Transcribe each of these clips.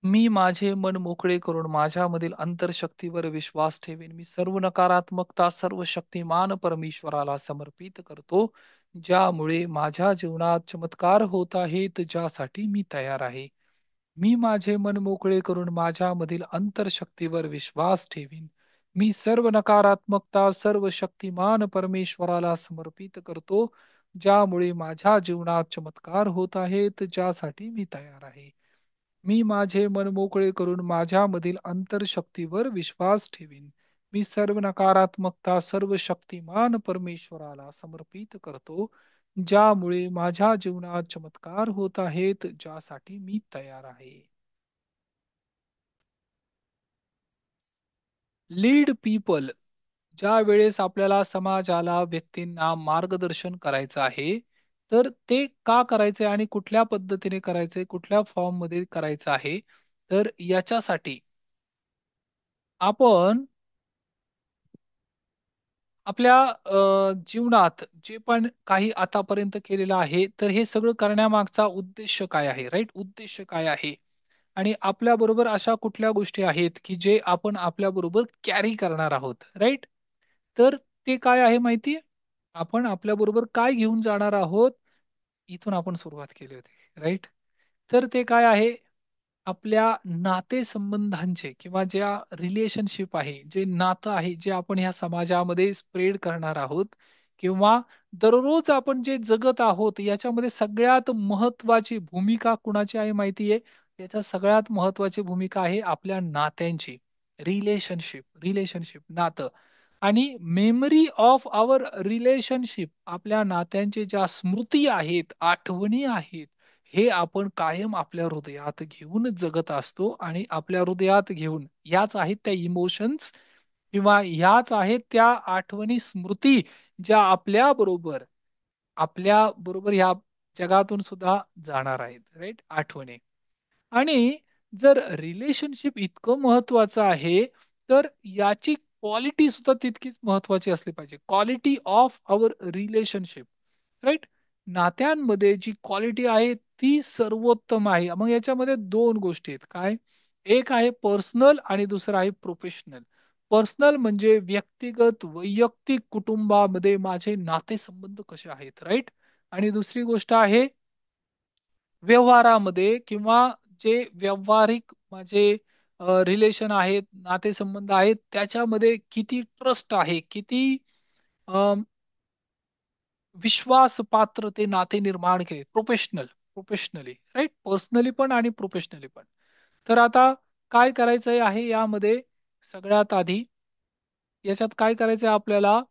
मी माझे मन मोकळे करून माझ्यामधील अंतरशक्तीवर विश्वास ठेवेन. मी सर्व नकारात्मकता सर्व शक्तिमान परमेश्वराला समर्पित करतो, ज्यामुळे माझ्या जीवनात चमत्कार होत आहेत, ज्यासाठी मी तयार आहे. मी माझे मन मोकळे करून माझ्यामधील अंतरशक्तीवर विश्वास ठेवीन. मी सर्व नकारात्मकता सर्व शक्तिमान परमेश्वराला समर्पित करतो, ज्यामुळे माझ्या जीवनात चमत्कार होत आहेत, ज्यासाठी मी तयार आहे. मी माझे मन मोकळे करून माझ्यामधील अंतरशक्तीवर विश्वास ठेवीन. मी सर्व नकारात्मकता सर्व शक्तिमान परमेश्वराला समर्पित करतो, ज्यामुळे माझ्या जीवनात चमत्कार होत आहेत, ज्यासाठी मी तयार आहे. Lead people. ज्या वेळेस आपल्याला समाजाला, व्यक्तींना मार्गदर्शन करायचं आहे, तर ते का करायचंय आणि कुठल्या पद्धतीने करायचंय, कुठल्या फॉर्ममध्ये करायचं आहे, तर याच्यासाठी आपण आपल्या जीवनात जे पण काही आतापर्यंत केलेलं आहे, तर हे सगळं करण्यामागचा उद्देश काय आहे, राईट? उद्देश काय आहे? आणि आपल्याबरोबर अशा कुठल्या गोष्टी आहेत, की जे आपण आपल्याबरोबर कॅरी करणार आहोत, राईट? तर ते काय आहे माहिती आपण आपल्याबरोबर काय घेऊन जाणार आहोत, इथून आपण सुरुवात केली होती, राईट? तर ते काय आहे? आपल्या नातेसंबंधांचे किंवा ज्या रिलेशनशिप आहे, जे नातं आहे, जे आपण ह्या समाजामध्ये स्प्रेड करणार आहोत किंवा दररोज आपण जे जगत आहोत, याच्यामध्ये सगळ्यात महत्वाची भूमिका कुणाची आहे माहिती आहे? याच्यात सगळ्यात महत्वाची भूमिका आहे आपल्या नात्यांची. रिलेशनशिप, रिलेशनशिप, नातं. आणि मेमरी ऑफ आवर रिलेशनशिप, आपल्या नात्यांचे ज्या स्मृती आहेत, आठवणी आहेत, हे आपण कायम आपल्या हृदयात घेऊन जगत असतो आणि आपल्या हृदयात घेऊन याच आहेत त्या इमोशन्स किंवा ह्याच आहेत त्या आठवणी, स्मृती, ज्या आपल्या बरोबर ह्या जगातून सुद्धा जाणार आहेत, राईट? आठवणी. आणि जर रिलेशनशिप इतकं महत्वाचं आहे, तर याची क्वालिटी सुद्धा तितकीच महत्वाची असली पाहिजे. Quality of our relationship, right? नात्यांमध्ये जी क्वालिटी आहे ती सर्वोत्तम आहे. मग याच्यामध्ये दोन गोष्टी आहेत. काय? एक आहे पर्सनल आणि दुसरं आहे प्रोफेशनल. पर्सनल म्हणजे व्यक्तिगत, वैयक्तिक कुटुंबामध्ये माझे नातेसंबंध कसे आहेत, राईट? आणि दुसरी गोष्ट आहे व्यवहारामध्ये किंवा जे व्यावहारिक माझे रिलेशन आहेत, नातेसंबंध आहेत, त्याच्यामध्ये किती ट्रस्ट आहे, किती विश्वासपात्र ते नाते निर्माण केले. Professionally, right? पर्सनली पण आणि प्रोफेशनली पण. तर आता काय करायचंय आहे यामध्ये? सगळ्यात आधी याच्यात काय करायचंय आपल्याला?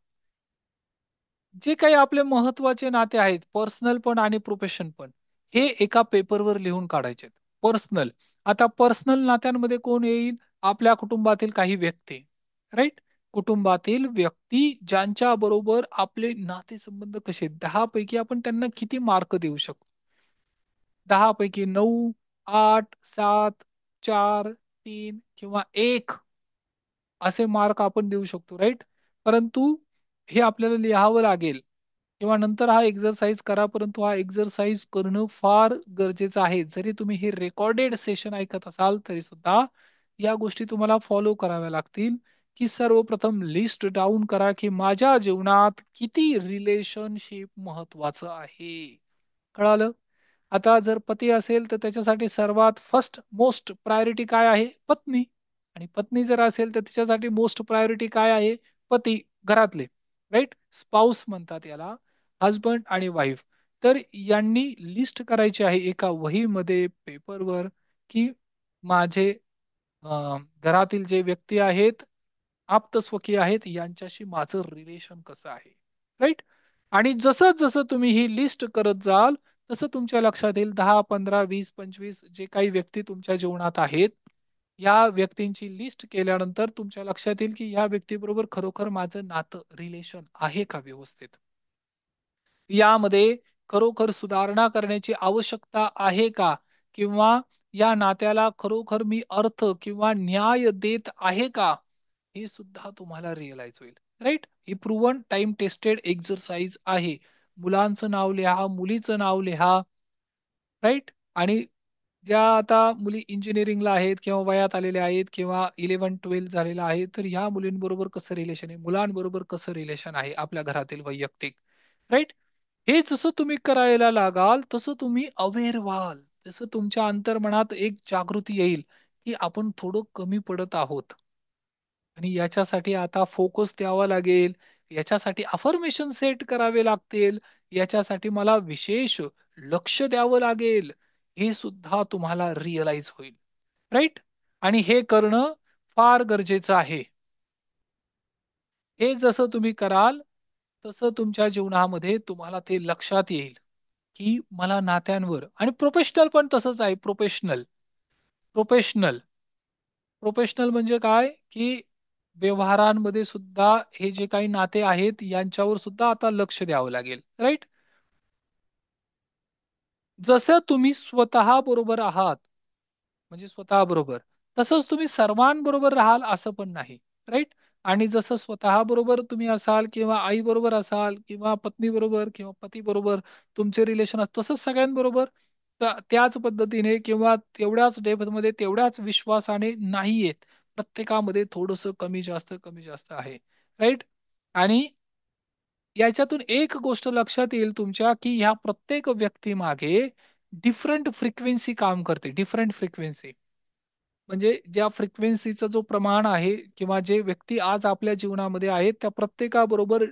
जे काही आपले महत्वाचे नाते आहेत, पर्सनल पण आणि प्रोफेशन पण, हे एका पेपरवर लिहून काढायचे. पर्सनल. आता पर्सनल नात्यांमध्ये कोण येईल? आपल्या कुटुंबातील काही व्यक्ती, राईट? कुटुंबातील व्यक्ती ज्यांच्या बरोबर आपले नातेसंबंध कसे 10 पैकी आपण त्यांना किती मार्क देऊ शकतो? 10 पैकी 9, 8, 7, 4, 3 किंवा 1 असे मार्क आपण देऊ शकतो, राईट? परंतु हे आपल्याला लिहावं लागेल किंवा नंतर हा एक्सरसाइज करा, परंतु हा एक्सरसाइज करणं फार गरजेचं आहे. जरी तुम्ही हे रेकॉर्डेड सेशन ऐकत असाल तरी सुद्धा या गोष्टी तुम्हाला फॉलो कराव्या लागतील, की सर्वप्रथम लिस्ट डाउन करा, की माझ्या जीवनात किती रिलेशनशिप महत्वाचं आहे. कळालं? आता जर पती असेल तर त्याच्यासाठी सर्वात फर्स्ट मोस्ट प्रायोरिटी काय आहे? पत्नी. आणि पत्नी जर असेल तर तिच्यासाठी मोस्ट प्रायोरिटी काय आहे? पती, घरातले, राईट? स्पाऊस म्हणतात याला, हजबंड आणि वाईफ. तर यांनी लिस्ट करायची आहे एका वहीमध्ये, पेपरवर, की माझे घरातील जे व्यक्ती आहेत, आप्तस्वकीय आहेत, यांच्याशी माझं रिलेशन कसं आहे, राईट? आणि जसं जसं तुम्ही ही लिस्ट करत जाल, तसं तुमच्या लक्षात येईल 10, 15, 20, 25 जे काही व्यक्ती तुमच्या जीवनात आहेत, या व्यक्तींची लिस्ट केल्यानंतर तुमच्या लक्षात येईल की या व्यक्तीबरोबर खरोखर माझं नातं, रिलेशन आहे का व्यवस्थित? यामध्ये खरोखर सुधारणा करण्याची आवश्यकता आहे का? किंवा या नात्याला खरोखर मी अर्थ किंवा न्याय देत आहे का? हे सुद्धा तुम्हाला रिअलाइज होईल, राईट? ही प्रूव्हन टाइम टेस्टेड एक्सरसाइज आहे. मुलांचं नाव लिहा, मुलीचं नाव लिहा, राईट? आणि ज्या आता मुली इंजिनिअरिंगला आहेत किंवा वयात आलेल्या आहेत किंवा 11-12 झालेलं आहे, तर ह्या मुलींबरोबर कसं रिलेशन आहे, मुलांबरोबर कसं रिलेशन आहे आपल्या घरातील वैयक्तिक, राईट? हे जसं तुम्ही करायला लागाल, तसं तुम्ही अवेअर व्हाल. तसं तुमच्या अंतर्मनात एक जागृती येईल, की आपण थोडं कमी पडत आहोत. आणि याच्यासाठी आता फोकस द्यावा लागेल. याच्यासाठी अफर्मेशन सेट करावे लागतील. याच्यासाठी मला विशेष लक्ष द्यावं लागेल. हे सुद्धा तुम्हाला रिअलाईज होईल. राईट? आणि हे करणं फार गरजेचं आहे. हे जसं तुम्ही कराल, तसं तुमच्या जीवनामध्ये तुम्हाला ते लक्षात येईल, की मला नात्यांवर आणि प्रोफेशनल पण तसंच आहे. प्रोफेशनल, प्रोफेशनल, प्रोफेशनल म्हणजे काय, की व्यवहारांमध्ये सुद्धा हे जे काही नाते आहेत, यांच्यावर सुद्धा आता लक्ष द्यावं लागेल. राईट? जसं तुम्ही स्वतः बरोबर आहात, म्हणजे स्वतःबरोबर. तसंच तुम्ही सर्वांबरोबर राहाल असं पण नाही. राइट? आणि जसं स्वतःबरोबर तुम्ही असाल किंवा आईबरोबर असाल किंवा पत्नीबरोबर किंवा पतीबरोबर तुमचे रिलेशन तसंच सगळ्यांबरोबर त्याच पद्धतीने किंवा तेवढ्याच डेप्थमध्ये तेवढ्याच विश्वासाने नाही येत. प्रत्येकामध्ये थोडंसं कमी जास्त आहे. राइट? आणि याच्यातून एक गोष्ट लक्षात येईल तुमच्या, की ह्या प्रत्येक व्यक्तीमागे डिफरंट फ्रिक्वेन्सी काम करते. Different frequency. म्हणजे ज्या फ्रिक्वेन्सीचा जो प्रमाण आहे किंवा जे व्यक्ती आज आपल्या जीवनामध्ये आहेत, त्या प्रत्येकाबरोबर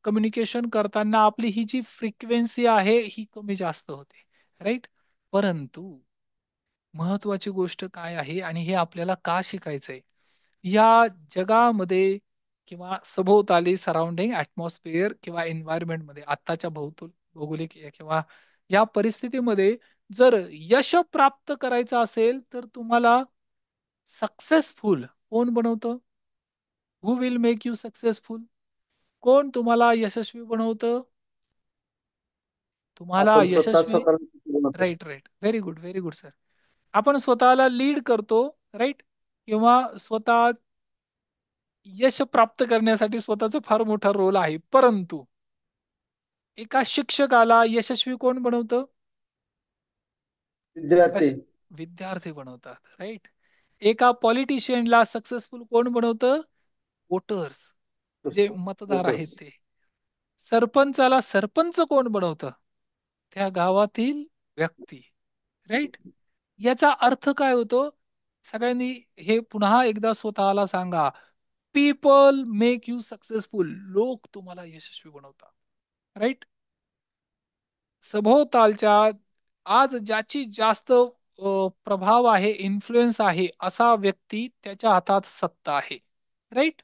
कम्युनिकेशन करताना आपली ही जी फ्रिक्वेन्सी आहे, ही कमी जास्त होते. राइट? परंतु महत्वाची गोष्ट काय आहे आणि हे आपल्याला का शिकायचंय? या जगामध्ये किंवा सभोवताली सराउंडिंग ऍटमॉस्फिअर किंवा एन्व्हायरमेंट मध्ये आत्ताच्या भौगोलिक किंवा या परिस्थितीमध्ये जर यश प्राप्त करायचं असेल तर तुम्हाला सक्सेसफुल कोण बनवतं? हु विल मेक यू सक्सेसफुल? कोण तुम्हाला यशस्वी बनवतं? तुम्हाला आपण स्वतः यशस्वी. स्वतःला शिकवू नका. Right, right. Very good sir. आपण स्वतःला लीड करतो. राईट? किंवा स्वतः यश प्राप्त करण्यासाठी स्वतःचा फार मोठा रोल आहे. परंतु एका शिक्षकाला यशस्वी कोण बनवतं? विद्यार्थी. कश विद्यार्थी बनवतात. राईट? एका पॉलिटिशियनला सक्सेसफुल कोण बनवतं? वोटर्स, जे मतदार आहेत फोटोस. ते. सरपंचाला सरपंच कोण बनवतं? त्या गावातील व्यक्ती. राईट? याचा अर्थ काय होतो? सगळ्यांनी हे पुन्हा एकदा स्वतःला सांगा. People make you successful. लोक तुम्हाला यशस्वी बनवतात. राईट? सभोवतालच्या आज ज्याची जास्त प्रभाव आहे, इन्फ्लुएन्स आहे, असा व्यक्ती त्याच्या हातात सत्ता आहे. राईट?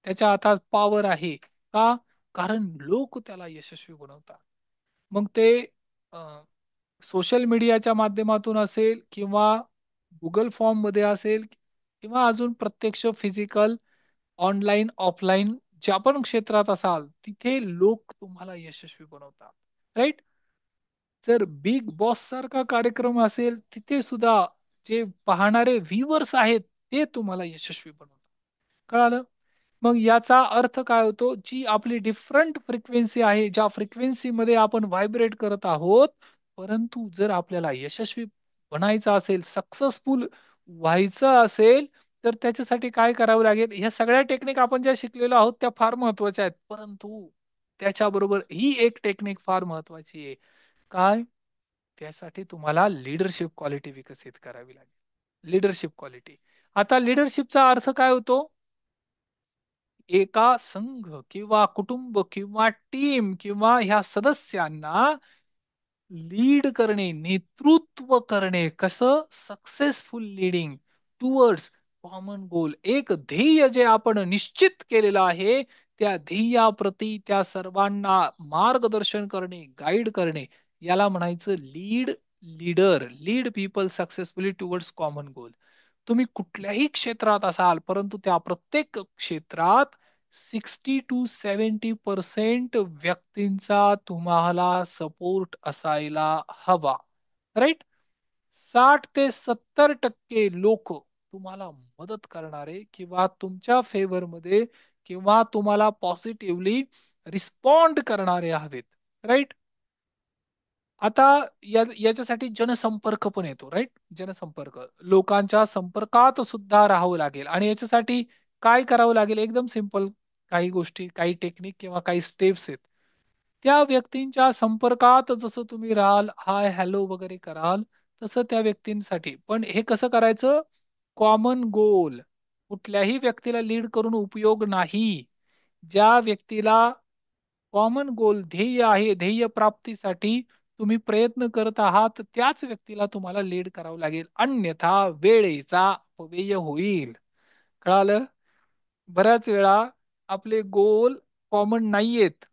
त्याच्या हातात पॉवर आहे. का? कारण लोक त्याला यशस्वी बनवतात. मग ते सोशल मीडियाच्या माध्यमातून असेल किंवा गुगल फॉर्म मध्ये असेल किंवा अजून प्रत्यक्ष फिजिकल, ऑनलाईन, ऑफलाईन ज्या पण क्षेत्रात असाल, तिथे लोक तुम्हाला यशस्वी बनवतात. राईट? जर बिग बॉस सारखा कार्यक्रम असेल, तिथे सुद्धा जे पाहणारे व्ह्यूअर्स आहेत, ते तुम्हाला यशस्वी बनवतात. कळालं? मग याचा अर्थ काय होतो? जी आपली डिफरंट फ्रिक्वेन्सी आहे, ज्या फ्रिक्वेन्सीमध्ये आपण व्हायब्रेट करत आहोत, परंतु जर आपल्याला यशस्वी बनायचं असेल, सक्सेसफुल व्हायचं असेल, तर त्याच्यासाठी काय करावं लागेल? ह्या सगळ्या टेक्निक आपण ज्या शिकलेलो आहोत, त्या फार महत्वाच्या आहेत. परंतु त्याच्याबरोबर ही एक टेक्निक फार महत्वाची आहे. काय? त्यासाठी तुम्हाला लीडरशिप क्वालिटी विकसित करावी लागेल. Leadership quality. आता लीडरशिपचा अर्थ काय होतो? एका संघ किंवा कुटुंब किंवा टीम किंवा ह्या सदस्यांना लीड करणे, नेतृत्व करणे. कसं? Successful leading towards common goal. एक ध्येय जे आपण निश्चित केलेलं आहे, त्या ध्येयाप्रती त्या सर्वांना मार्गदर्शन करणे, गाईड करणे, याला म्हणायचं leader. Lead people successfully towards common goal. तुम्ही कुठल्याही क्षेत्रात असाल, परंतु त्या प्रत्येक क्षेत्रात 60% to 70% व्यक्तींचा तुम्हाला सपोर्ट असायला हवा. राईट? 60 ते 70% लोक तुम्हाला मदत करणारे किंवा तुमच्या फेवर मध्ये किंवा तुम्हाला पॉझिटिव्हली रिस्पॉन्ड करणारे हवेत. राईट? आता याच्यासाठी जनसंपर्क पण येतो, राईट? जनसंपर्क, लोकांच्या संपर्कात सुद्धा राहावं लागेल. आणि याच्यासाठी काय करावं लागेल? एकदम सिंपल, काही गोष्टी, काही टेक्निक किंवा काही स्टेप्स आहेत. त्या व्यक्तींच्या संपर्कात जसं तुम्ही राहाल, हाय हॅलो वगैरे कराल, तसं त्या व्यक्तींसाठी पण हे कसं करायचं? Common goal. कुठल्याही व्यक्तीला लीड करून उपयोग नाही. ज्या व्यक्तीला कॉमन गोल, ध्येय आहे, ध्येय प्राप्तीसाठी तुम्ही प्रयत्न करत आहात, त्याच व्यक्तीला तुम्हाला लीड करावं लागेल, अन्यथा वेळेचा अपव्यय होईल. कळालं? बऱ्याच वेळा आपले गोल कॉमन नाहीयेत,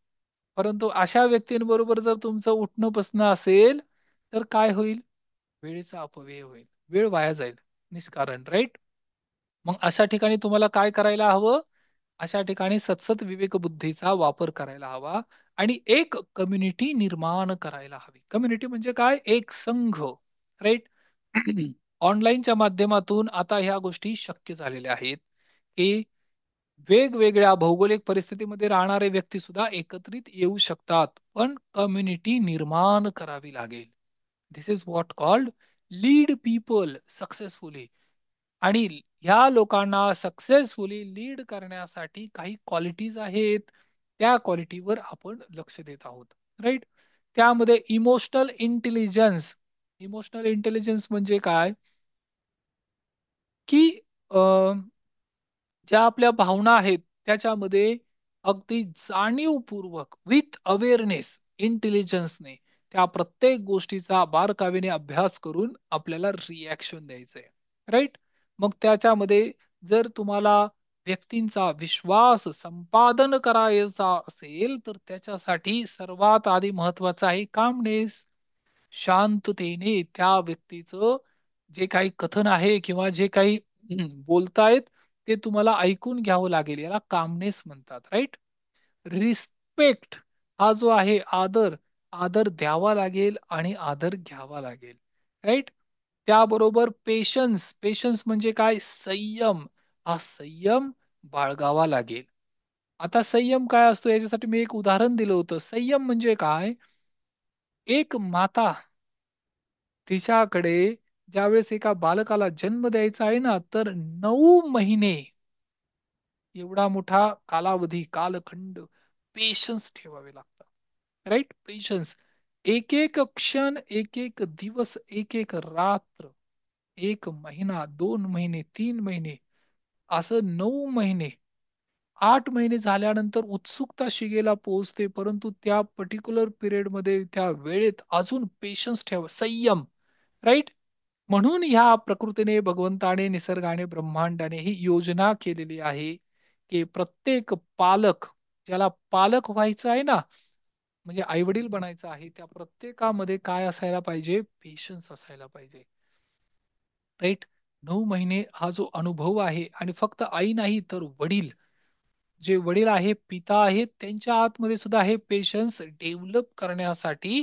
परंतु अशा व्यक्तींबरोबर जर तुमचं उठणं बसणं असेल, तर काय होईल? वेळेचा अपव्यय होईल, वेळ वाया जाईल निष्कारण, राईट? मग अशा ठिकाणी तुम्हाला काय करायला हवं? अशा ठिकाणी सतसत विवेक बुद्धीचा वापर करायला हवा आणि एक कम्युनिटी निर्माण करायला हवी. कम्युनिटी म्हणजे काय? एक संघ, राईट? ऑनलाईनच्या माध्यमातून आता ह्या गोष्टी शक्य झालेल्या आहेत, की वेगवेगळ्या भौगोलिक परिस्थितीमध्ये राहणारे व्यक्ती सुद्धा एकत्रित येऊ शकतात, पण कम्युनिटी निर्माण करावी लागेल. This is what called lead people successfully. आणि ह्या लोकांना सक्सेसफुली लीड करण्यासाठी काही क्वालिटीज आहेत, त्या क्वालिटीवर आपण लक्ष देत आहोत, राईट? त्यामध्ये इमोशनल इंटेलिजन्स. इमोशनल इंटेलिजन्स म्हणजे काय? की ज्या आपल्या भावना आहेत त्याच्यामध्ये अगदी जाणीवपूर्वक, विथ अवेअरनेस, इंटेलिजन्सने त्या प्रत्येक गोष्टीचा बारकाईने अभ्यास करून आपल्याला रिॲक्शन द्यायचंय, राईट? मग त्याच्यामध्ये जर तुम्हाला व्यक्तींचा विश्वास संपादन करायचा असेल, तर त्याच्यासाठी सर्वात आधी महत्वाचं आहे कामनेस. शांततेने त्या व्यक्तीचं जे काही कथन आहे किंवा जे काही बोलतायत ते तुम्हाला ऐकून घ्यावं लागेल, याला कामनेस म्हणतात, राईट? रिस्पेक्ट, हा जो आहे आदर, आदर द्यावा लागेल आणि आदर घ्यावा लागेल, राईट? त्याबरोबर पेशन्स. पेशन्स म्हणजे काय? संयम. हा संयम बाळगावा लागेल. आता संयम काय असतो याच्यासाठी मी एक उदाहरण दिलं होतं. संयम म्हणजे काय? एक माता, तिच्याकडे ज्यावेळेस एका बालकाला जन्म द्यायचा आहे ना, तर 9 महिने एवढा मोठा कालावधी, कालखंड पेशन्स ठेवावे लागतात, राईट? पेशन्स. एक एक क्षण, एक एक दिवस, एक एक रात्र, 1 महिना, 2 महिने, 3 महिने, असं 9 महिने. 8 महिने झाल्यानंतर उत्सुकता शिगेला पोहोचते, परंतु त्या पर्टिक्युलर पिरियड मध्ये, त्या वेळेत अजून पेशन्स ठेवा, संयम, राईट? म्हणून ह्या प्रकृतीने, भगवंताने, निसर्गाने, ब्रह्मांडाने ही योजना केलेली आहे, की प्रत्येक पालक, ज्याला पालक व्हायचं आहे ना, म्हणजे आई वडील बनायचं आहे, त्या प्रत्येकामध्ये काय असायला पाहिजे? पेशन्स असायला पाहिजे, राईट? 9 महिने हा जो अनुभव आहे, आणि फक्त आई नाही तर वडील, जे वडील आहे, पिता आहेत, त्यांच्या आतमध्ये सुद्धा हे पेशन्स डेव्हलप करण्यासाठी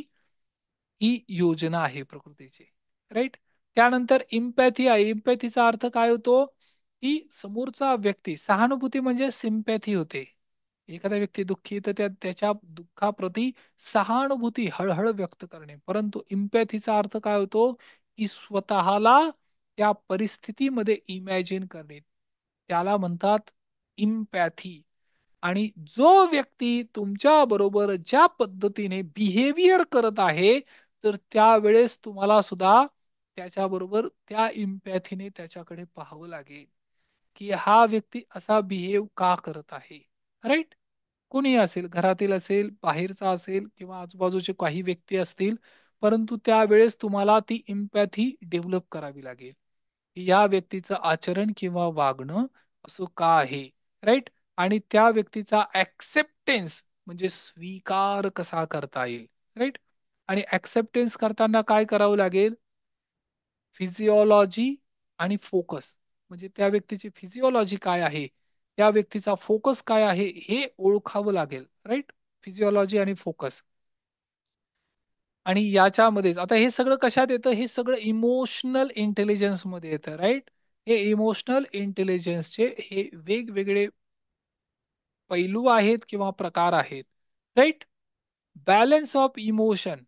ही योजना आहे प्रकृतीची, राईट? त्यानंतर इम्पॅथी आहे. इम्पॅथीचा अर्थ काय होतो? की समोरचा व्यक्ती, सहानुभूती म्हणजे सिम्पॅथी होते. एखादा व्यक्ती दुःखी, तर त्याच्या दुःखाप्रती सहानुभूती, हळहळ व्यक्त करणे. परंतु इम्पॅथीचा अर्थ काय होतो? की स्वतःला त्या परिस्थितीमध्ये इमॅजिन करणे, त्याला म्हणतात इम्पॅथी. आणि जो व्यक्ती तुमच्या बरोबर ज्या पद्धतीने बिहेवियर करत आहे, तर त्यावेळेस तुम्हाला सुद्धा त्याच्याबरोबर त्या इम्पॅथीने त्याच्याकडे पाहावं लागेल, की हा व्यक्ती असा बिहेव का करत आहे, राईट? कोणी असेल, घरातील असेल, बाहेरचा असेल, किंवा आजूबाजूचे काही व्यक्ती असतील, परंतु त्यावेळेस तुम्हाला ती इम्पॅथी डेव्हलप करावी लागेल, की या व्यक्तीचं आचरण किंवा वागणं असं का आहे, राईट? आणि त्या व्यक्तीचा ऍक्सेप्टन्स म्हणजे स्वीकार कसा करता येईल, राईट? आणि ऍक्सेप्टन्स करताना काय करावं लागेल? फिजिओलॉजी आणि फोकस, म्हणजे त्या व्यक्तीची फिजिओलॉजी काय आहे, त्या व्यक्तीचा फोकस काय आहे, हे ओळखावं लागेल, राईट? फिजिओलॉजी आणि फोकस. आणि याच्यामध्येच आता हे सगळं कशात येतं? हे सगळं इमोशनल इंटेलिजन्स मध्ये येतं, राईट? हे इमोशनल इंटेलिजन्सचे हे वेगवेगळे पैलू आहेत किंवा प्रकार आहेत, right? Balance of emotion.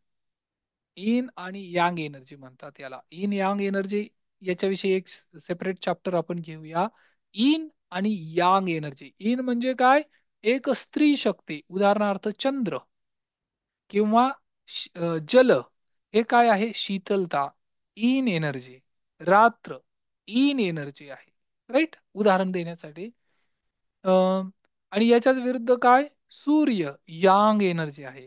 Yin आणि यांग एनर्जी म्हणतात याला. इन यांग एनर्जी याच्याविषयी एक सेपरेट चॅप्टर आपण घेऊया. इन आणि यांग एनर्जी. इन म्हणजे काय? एक स्त्री शक्ती, उदाहरणार्थ चंद्र किंवा जल, हे काय आहे? शीतलता, इन एनर्जी. रात्र, इन एनर्जी आहे. राईट, उदाहरण देण्यासाठी. आणि याच्याच विरुद्ध काय? सूर्य, यांग एनर्जी आहे.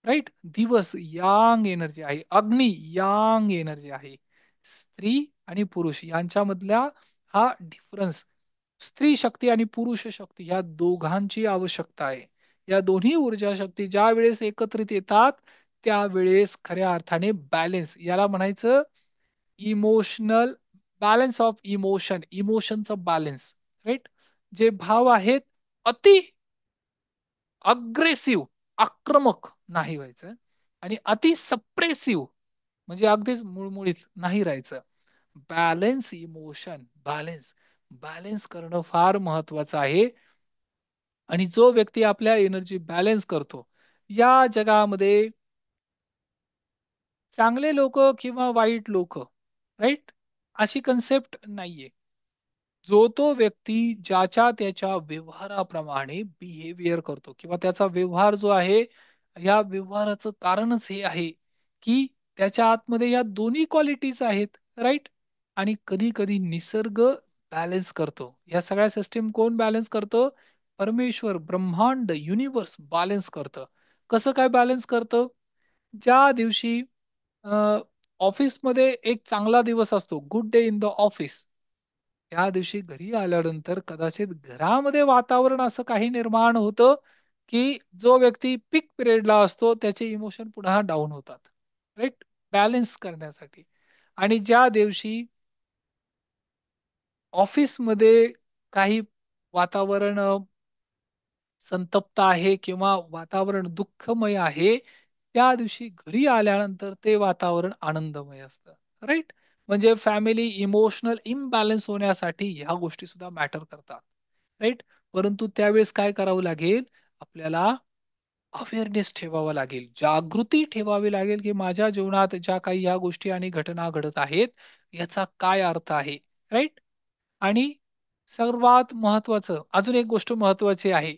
राईट, दिवस यांग एनर्जी आहे. अग्नी यांग एनर्जी आहे. स्त्री आणि पुरुष यांच्यामधला हा डिफरन्स, स्त्री शक्ती आणि पुरुष शक्ती या दोघांची आवश्यकता आहे. या दोन्ही ऊर्जा शक्ती ज्या वेळेस एकत्रित येतात त्यावेळेस खऱ्या अर्थाने बॅलेन्स, याला म्हणायचं इमोशनल बॅलन्स ऑफ इमोशन, इमोशनचा बॅलन्स. राईट, जे भाव आहेत अति अग्रेसिव्ह, आक्रमक नाही व्हायचं, आणि अति सप्रेसिव्ह म्हणजे अगदीच मुळमुळीत नाही राहायचं. बॅलन्स इमोशन, बॅलन्स, बॅलन्स करणं फार महत्वाचं आहे. आणि जो व्यक्ती आपल्या एनर्जी बॅलन्स करतो, या जगामध्ये चांगले लोक किंवा वाईट लोक, राईट, अशी कन्सेप्ट नाहीये. जो तो व्यक्ती ज्याच्या त्याच्या व्यवहाराप्रमाणे बिहेवियर करतो किंवा त्याचा व्यवहार जो आहे, या व्यवहाराचं कारणच हे आहे की त्याच्या आतमध्ये या दोन्ही क्वालिटीज आहेत. राईट, आणि कधी कधी निसर्ग बॅलन्स करतो. या सगळ्या सिस्टीम कोण बॅलन्स करतो? परमेश्वर, ब्रह्मांड, युनिवर्स बॅलन्स करतं. कसं काय बॅलन्स करतं? ज्या दिवशी ऑफिसमध्ये एक चांगला दिवस असतो, good day in the office, त्या दिवशी घरी आल्यानंतर कदाचित घरामध्ये वातावरण असं काही निर्माण होतं की जो व्यक्ती पीक पिरियडला असतो त्याचे इमोशन पुन्हा डाऊन होतात. राईट, बॅलन्स करण्यासाठी. आणि ज्या दिवशी ऑफिसमध्ये काही वातावरण संतप्त आहे किंवा वातावरण दुःखमय आहे, त्या दिवशी घरी आल्यानंतर ते वातावरण आनंदमय असतं. राईट, म्हणजे फॅमिली इमोशनल इम्बॅलन्स होण्यासाठी ह्या गोष्टी सुद्धा मॅटर करतात. राईट, परंतु त्यावेळेस काय करावं लागेल? आपल्याला अवेअरनेस ठेवावा लागेल, जागृती ठेवावी लागेल की माझ्या जीवनात ज्या काही ह्या गोष्टी आणि घटना घडत आहेत याचा काय अर्थ आहे. राईट, आणि सर्वात महत्वाचं अजून एक गोष्ट महत्वाची आहे.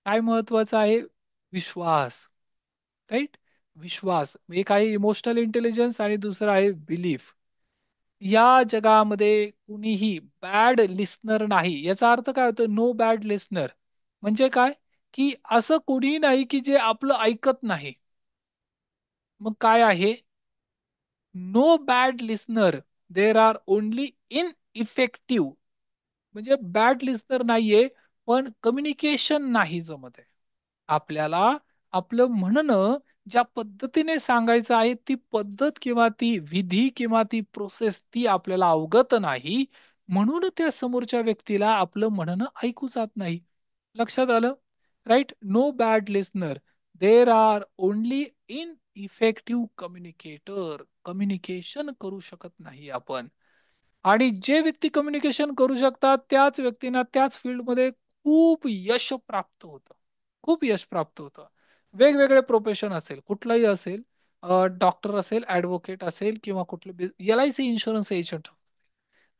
काय महत्वाचं आहे? विश्वास. राईट, विश्वास. एक आहे इमोशनल इंटेलिजन्स आणि दुसरं आहे बिलीफ. या जगामध्ये कुणीही बॅड लिस्नर नाही. याचा अर्थ काय होतो? नो बॅड लिस्नर म्हणजे काय? की असं कोणी नाही की जे आपलं ऐकत नाही. मग काय आहे? No bad listener, there are only ineffective. म्हणजे बॅड लिस्नर नाहीये, पण कम्युनिकेशन नाही जमत आहे. आपल्याला आपलं म्हणणं ज्या पद्धतीने सांगायचं आहे ती पद्धत किंवा ती विधी किंवा ती प्रोसेस ती आपल्याला अवगत नाही, म्हणून त्या समोरच्या व्यक्तीला आपलं म्हणणं ऐकू जात नाही. लक्षात आलं? Right, no bad listener, there are only ineffective communicator. Communication करू शकत नाही आपण. आणि जे व्यक्ती कम्युनिकेशन करू शकतात त्याच व्यक्तींना त्याच फील्डमध्ये खूप यश प्राप्त होतं. खूप यश प्राप्त होतं. वेगवेगळे प्रोफेशन असेल, कुठलंही असेल, डॉक्टर असेल, ऍडव्होकेट असेल किंवा कुठलं LIC इन्शुरन्स एजंट,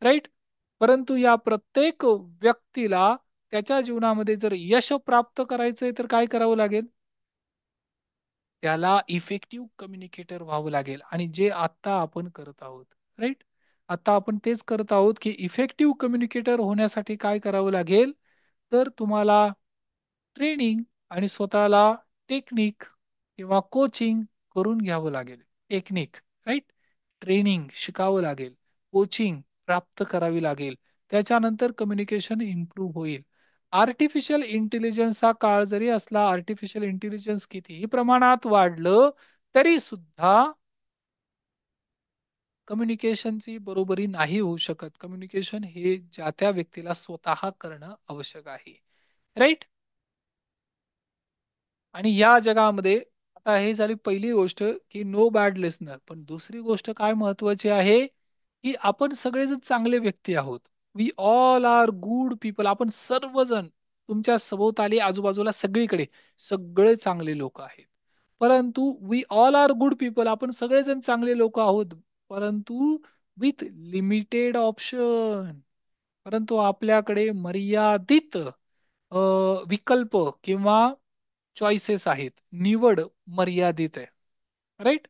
राईट. परंतु या प्रत्येक व्यक्तीला त्याच्या जीवनामध्ये जर यश प्राप्त करायचंय तर काय करावं लागेल? त्याला इफेक्टिव्ह कम्युनिकेटर व्हावं लागेल, आणि जे आता आपण करत आहोत. राईट, आता आपण तेच करत आहोत की इफेक्टिव्ह कम्युनिकेटर होण्यासाठी काय करावं लागेल? तर तुम्हाला ट्रेनिंग आणि स्वतःला टेक्निक किंवा कोचिंग करून घ्यावं लागेल. टेक्निक, राईट, ट्रेनिंग शिकावं लागेल, कोचिंग प्राप्त करावी लागेल. त्याच्यानंतर कम्युनिकेशन इम्प्रूव्ह होईल. आर्टिफिशियल इंटेलिजन्सचा काळ जरी असला, आर्टिफिशियल इंटेलिजन्स कितीही प्रमाणात वाढलं तरी सुद्धा कम्युनिकेशनची बरोबरी नाही होऊ शकत. कम्युनिकेशन हे ज्या त्या व्यक्तीला स्वतः करणं आवश्यक आहे. राईट, आणि या जगामध्ये आता हे झाली पहिली गोष्ट की नो बॅड लिस्नर. पण दुसरी गोष्ट काय महत्वाची आहे की आपण सगळेजण चांगले व्यक्ती आहोत. We all are good people. आपण सर्वजण तुमच्या सभोवताली आजूबाजूला सगळीकडे सगळे चांगले लोक आहेत. परंतु we all are good people, आपण सगळेजण चांगले लोक आहोत, परंतु विथ लिमिटेड ऑप्शन. परंतु आपल्याकडे मर्यादित विकल्प किंवा चॉईसेस आहेत, निवड मर्यादित आहे. राईट.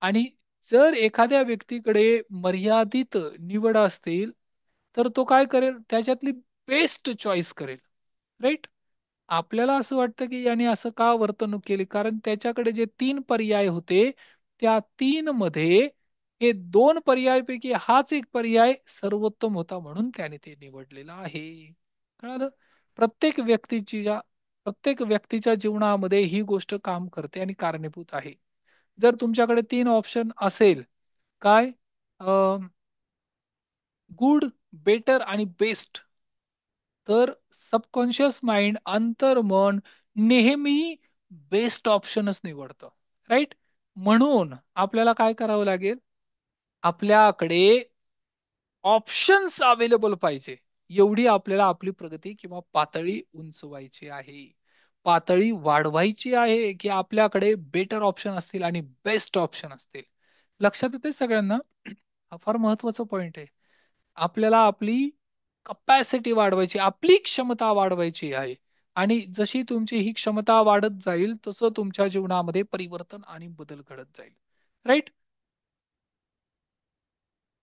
आणि जर एखाद्या व्यक्तीकडे मर्यादित निवड असतील, तर तो काय करेल, त्याच्यातली बेस्ट चॉईस करेल. राईट. आपल्याला असं वाटतं की याने असं का वर्तणूक केली, कारण त्याच्याकडे जे तीन पर्याय होते, त्या तीन मध्ये हे दोन पर्यायपैकी हाच एक पर्याय सर्वोत्तम होता, म्हणून त्याने ते निवडलेलं आहे. कळालं. प्रत्येक व्यक्तीच्या जीवनामध्ये ही गोष्ट काम करते आणि कारणीभूत आहे. जर तुमच्याकडे तीन ऑप्शन असेल, काय, गुड, बेटर आणि बेस्ट, तर सबकॉन्शियस माइंड, अंतर्मन, नेहमी बेस्ट ऑप्शनच निवडतं. राईट. म्हणून आपल्याला काय करावं लागेल, आपल्याकडे ऑप्शन्स अवेलेबल पाहिजे. एवढी आपल्याला आपली प्रगती किंवा पातळी उंचवायची आहे, पातळी वाढवायची आहे, की आपल्याकडे बेटर ऑप्शन असतील आणि बेस्ट ऑप्शन असतील. लक्षात येते सगळ्यांना? हा फार महत्वाचा पॉइंट आहे. आपल्याला आपली कपॅसिटी वाढवायची, आपली क्षमता वाढवायची आहे. आणि जशी तुमची ही क्षमता वाढत जाईल, तसं तुमच्या जीवनामध्ये परिवर्तन आणि बदल घडत जाईल. राईट.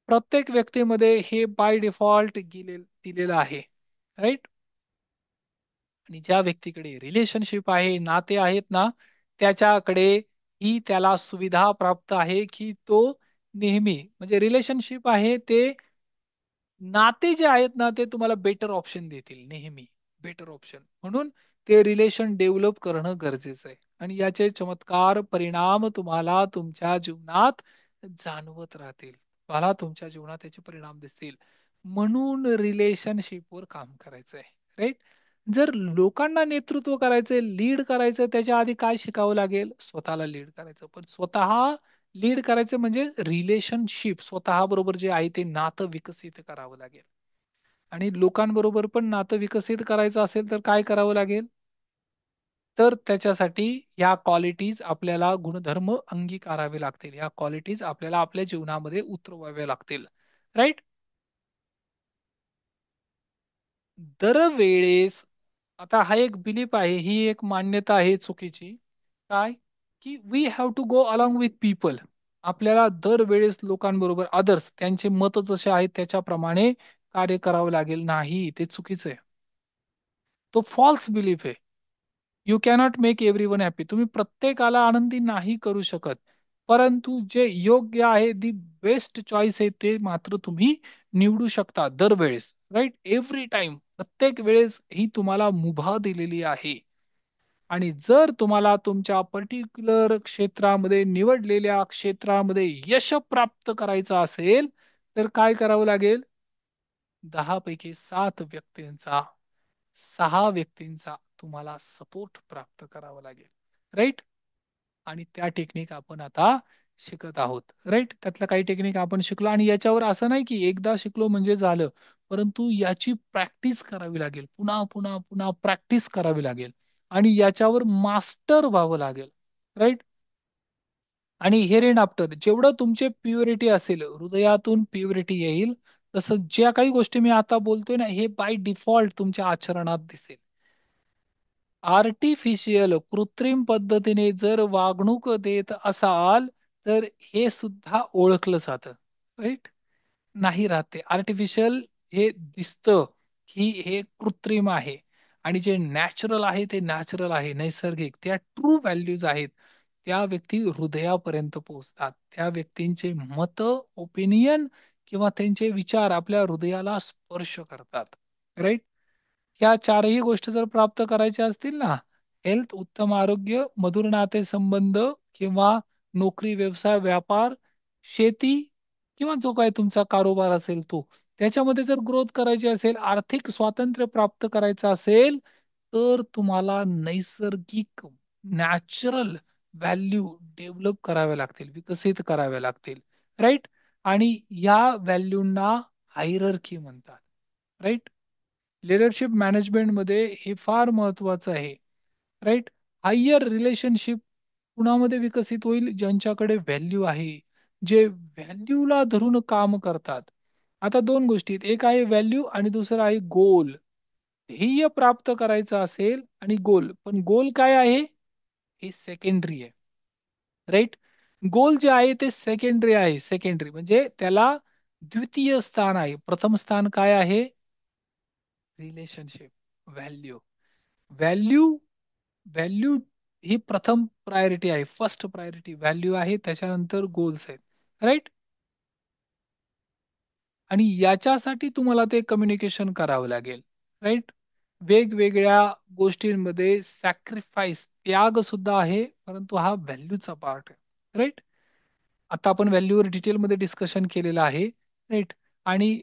प्रत्येक व्यक्तीमध्ये हे बाय डिफॉल्ट दिलेलं आहे. राईट. आणि ज्या व्यक्तीकडे रिलेशनशिप आहे, नाते आहेत ना, त्याच्याकडे ही त्याला सुविधा प्राप्त आहे की तो नेहमी, म्हणजे रिलेशनशिप आहे ते, नाते जे आहेत ना, ते तुम्हाला बेटर ऑप्शन देतील नेहमी. बेटर ऑप्शन, म्हणून ते रिलेशन डेव्हलप करणं गरजेचं आहे. आणि याचे चमत्कार परिणाम तुम्हाला तुमच्या जीवनात जाणवत राहतील, तुम्हाला तुमच्या जीवनात त्याचे परिणाम दिसतील. म्हणून रिलेशनशिपवर काम करायचंय. राईट. जर लोकांना नेतृत्व करायचंय, लीड करायचं, त्याच्या आधी काय शिकावं लागेल, स्वतःला लीड करायचं. पण स्वतः लीड करायचं म्हणजे रिलेशनशिप स्वतः बरोबर जे आहे ते नातं विकसित करावं लागेल. आणि लोकांबरोबर पण नातं विकसित करायचं असेल तर काय करावं लागेल, तर त्याच्यासाठी या क्वालिटीज आपल्याला, गुणधर्म अंगीकारावे लागतील, या क्वालिटीज आपल्याला आपल्या जीवनामध्ये उतरवाव्या लागतील. राईट. दरवेळेस, आता हा एक बिलीफ आहे, ही एक मान्यता आहे चुकीची, काय, की we have to go along with people. आपल्याला दरवेळेस लोकांबरोबर, अदर्स त्यांचे मत जसे आहेत त्याच्याप्रमाणे कार्य करावं लागेल. नाही, ते चुकीचं आहे. तो फॉल्स बिलीफ आहे. You cannot make everyone happy. तुम्ही प्रत्येकाला आनंदी नाही करू शकत. परंतु जे योग्य आहे, दी बेस्ट चॉईस आहे, ते मात्र तुम्ही निवडू शकता दरवेळेस. राईट. एव्हरी टाइम, प्रत्येक वेळेस ही तुम्हाला मुभा दिलेली आहे. आणि जर तुम्हाला तुमच्या पर्टिक्युलर क्षेत्रामध्ये, निवडलेल्या क्षेत्रामध्ये यश प्राप्त करायचं असेल, तर काय करावं लागेल, 10 पैकी 7 व्यक्तींचा, 6 व्यक्तींचा तुम्हाला सपोर्ट प्राप्त करावा लागेल. राईट. आणि त्या टेक्निक आपण आता शिकत आहोत. राईट. त्यातल्या काही टेक्निक आपण शिकलो, आणि याच्यावर असं नाही की एकदा शिकलो म्हणजे झालं, परंतु याची प्रॅक्टिस करावी लागेल, पुन्हा पुन्हा पुन्हा प्रॅक्टिस करावी लागेल, आणि याच्यावर मास्टर व्हावं लागेल. राईट. आणि हेर एंड आफ्टर, जेवढं तुमचे प्युरिटी असेल, हृदयातून प्युरिटी येईल, तसं ज्या काही गोष्टी मी आता बोलतोय ना, हे बाय डिफॉल्ट तुमच्या आचरणात दिसेल. आर्टिफिशियल, कृत्रिम पद्धतीने जर वागणूक देत असाल, तर हे सुद्धा ओळखलं जातं. राईट. नाही राहते आर्टिफिशियल, हे दिसतं की हे कृत्रिम आहे. आणि जे नॅचरल आहे ते नॅचरल आहे, नैसर्गिक, त्या ट्रू व्हॅल्यूज आहेत, त्या व्यक्ती हृदयापर्यंत पोहोचतात. त्या व्यक्तींचे मत, ओपिनियन किंवा त्यांचे विचार आपल्या हृदयाला स्पर्श करतात. राईट. ह्या चारही गोष्टी जर प्राप्त करायच्या असतील ना, हेल्थ, उत्तम आरोग्य, मधुर नाते संबंध, किंवा नोकरी, व्यवसाय, व्यापार, शेती, किंवा जो काही तुमचा कारोबार असेल तो, त्याच्यामध्ये जर ग्रोथ करायची असेल, आर्थिक स्वातंत्र्य प्राप्त करायचं असेल, तर तुम्हाला नैसर्गिक, नॅचरल व्हॅल्यू डेव्हलप कराव्या लागतील, विकसित कराव्या लागतील. राईट. आणि या व्हॅल्यूंना हायरarchy म्हणतात. राईट. लिडरशिप मॅनेजमेंट मध्ये हे फार महत्वाचं आहे. राईट. हायर रिलेशनशिप कुणामध्ये विकसित होईल? ज्यांच्याकडे व्हॅल्यू आहे, जे व्हॅल्यूला धरून काम करतात. आता दोन गोष्टी आहेत. एक आहे व्हॅल्यू आणि दुसरं आहे गोल. ध्येय प्राप्त करायचं असेल आणि गोल, पण गोल काय आहे? हे सेकंडरी आहे. राईट. गोल जे आहे ते सेकंडरी आहे. सेकंडरी म्हणजे त्याला द्वितीय स्थान आहे. प्रथम स्थान काय आहे? Relationship, value. व्हॅल्यू व्हॅल्यू ही प्रथम प्रायोरिटी आहे. फर्स्ट प्रायोरिटी व्हॅल्यू आहे, त्याच्यानंतर गोल्स आहेत. राईट. आणि याच्यासाठी तुम्हाला ते कम्युनिकेशन करावं लागेल. राईट. वेगवेगळ्या गोष्टींमध्ये सॅक्रिफाईस, त्याग सुद्धा आहे, परंतु हा व्हॅल्यूचा पार्ट आहे. राईट. आता आपण व्हॅल्यूवर डिटेलमध्ये डिस्कशन केलेलं आहे. राईट. आणि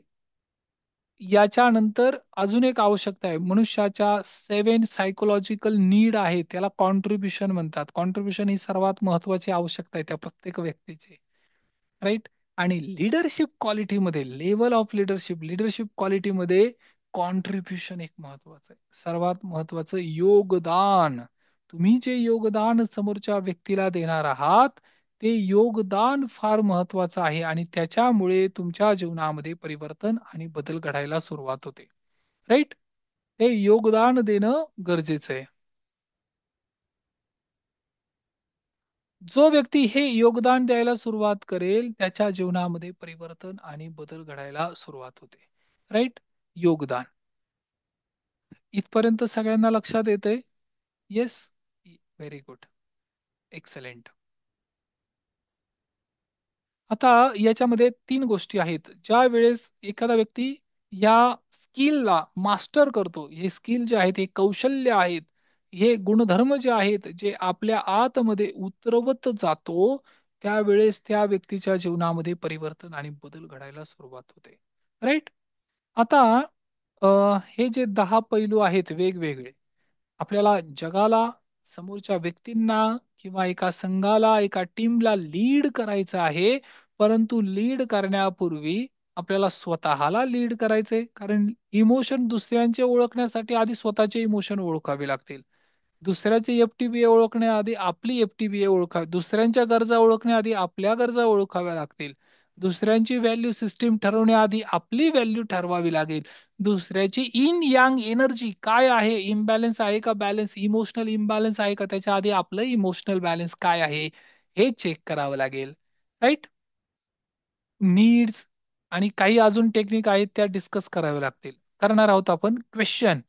याच्यानंतर अजून एक आवश्यकता आहे. मनुष्याच्या 7 सायकोलॉजिकल नीड आहे, त्याला कॉन्ट्रीब्युशन म्हणतात. कॉन्ट्रीब्युशन ही सर्वात महत्वाची आवश्यकता आहे त्या प्रत्येक व्यक्तीची. राईट. आणि लिडरशिप क्वालिटीमध्ये, लेवल ऑफ लिडरशिप, लिडरशिप क्वालिटीमध्ये कॉन्ट्रीब्युशन एक महत्वाचं आहे. सर्वात महत्वाचं योगदान. तुम्ही जे योगदान समोरच्या व्यक्तीला देणार आहात, ते योगदान फार महत्वाचं आहे आणि त्याच्यामुळे तुमच्या जीवनामध्ये परिवर्तन आणि बदल घडायला सुरुवात होते. राईट. हे योगदान देणं गरजेचं आहे. जो व्यक्ती हे योगदान द्यायला सुरुवात करेल, त्याच्या जीवनामध्ये परिवर्तन आणि बदल घडायला सुरुवात होते. राईट. योगदान. इथपर्यंत सगळ्यांना लक्षात येतंय? येस. Very good. एक्सलेंट. आता याच्यामध्ये तीन गोष्टी आहेत. ज्या वेळेस एखादा व्यक्ती या स्किलला मास्टर करतो, हे स्किल जे आहेत, हे कौशल्य आहेत, हे गुणधर्म जे आहेत, जे आपल्या आतमध्ये उतरवत जातो, त्यावेळेस त्या व्यक्तीच्या जीवनामध्ये परिवर्तन आणि बदल घडायला सुरुवात होते. राईट. आता हे जे 10 पैलू आहेत वेगवेगळे, आपल्याला जगाला, समोरच्या व्यक्तींना किंवा एका संघाला, एका टीमला लीड करायचं आहे. परंतु लीड करण्यापूर्वी आपल्याला स्वतःला लीड करायचंय. कारण इमोशन दुसऱ्यांचे ओळखण्यासाठी आधी स्वतःचे इमोशन ओळखावे लागतील. दुसऱ्याचे एफ-टी-बी-ए ओळखण्याआधी आपली एफ-टी-बी-ए ओळखावी. दुसऱ्यांच्या गरजा ओळखण्याआधी आपल्या गरजा ओळखाव्या लागतील. दुसऱ्यांची व्हॅल्यू सिस्टीम ठरवण्याआधी आपली व्हॅल्यू ठरवावी लागेल. दुसऱ्याची इन यांग एनर्जी काय आहे, इम्बॅलन्स आहे का बॅलन्स, इमोशनल इम्बॅलन्स आहे का, त्याच्या आधी आपलं इमोशनल बॅलन्स काय आहे हे चेक करावं लागेल. राईट. नीड्स आणि काही अजून टेक्निक आहेत त्या डिस्कस कराव्या लागतील. करणार आहोत आपण. क्वेश्चन,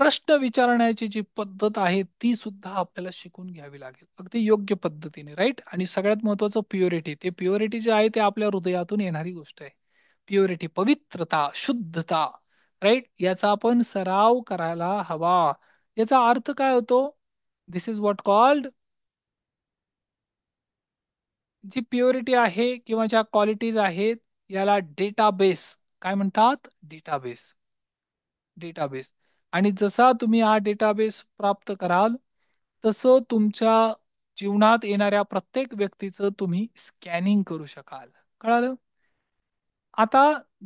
प्रश्न विचारण्याची जी पद्धत आहे ती सुद्धा आपल्याला शिकून घ्यावी लागेल, अगदी योग्य पद्धतीने. राईट. आणि सगळ्यात महत्वाचं प्युरिटी. ते प्युरिटी जे आहे ते आपल्या हृदयातून येणारी गोष्ट आहे. प्युरिटी, पवित्रता, शुद्धता. राईट. याचा आपण सराव करायला हवा. याचा अर्थ काय होतो? दिस इज व्हॉट कॉल्ड, जी प्युरिटी आहे किंवा ज्या क्वालिटीज आहेत, याला डेटाबेस काय म्हणतात? डेटाबेस. डेटाबेस. आणि जसा तुम्ही हा डेटाबेस प्राप्त कराल, तसं तुमच्या जीवनात येणाऱ्या प्रत्येक व्यक्तीचं तुम्ही स्कॅनिंग करू शकाल. कळालं? आता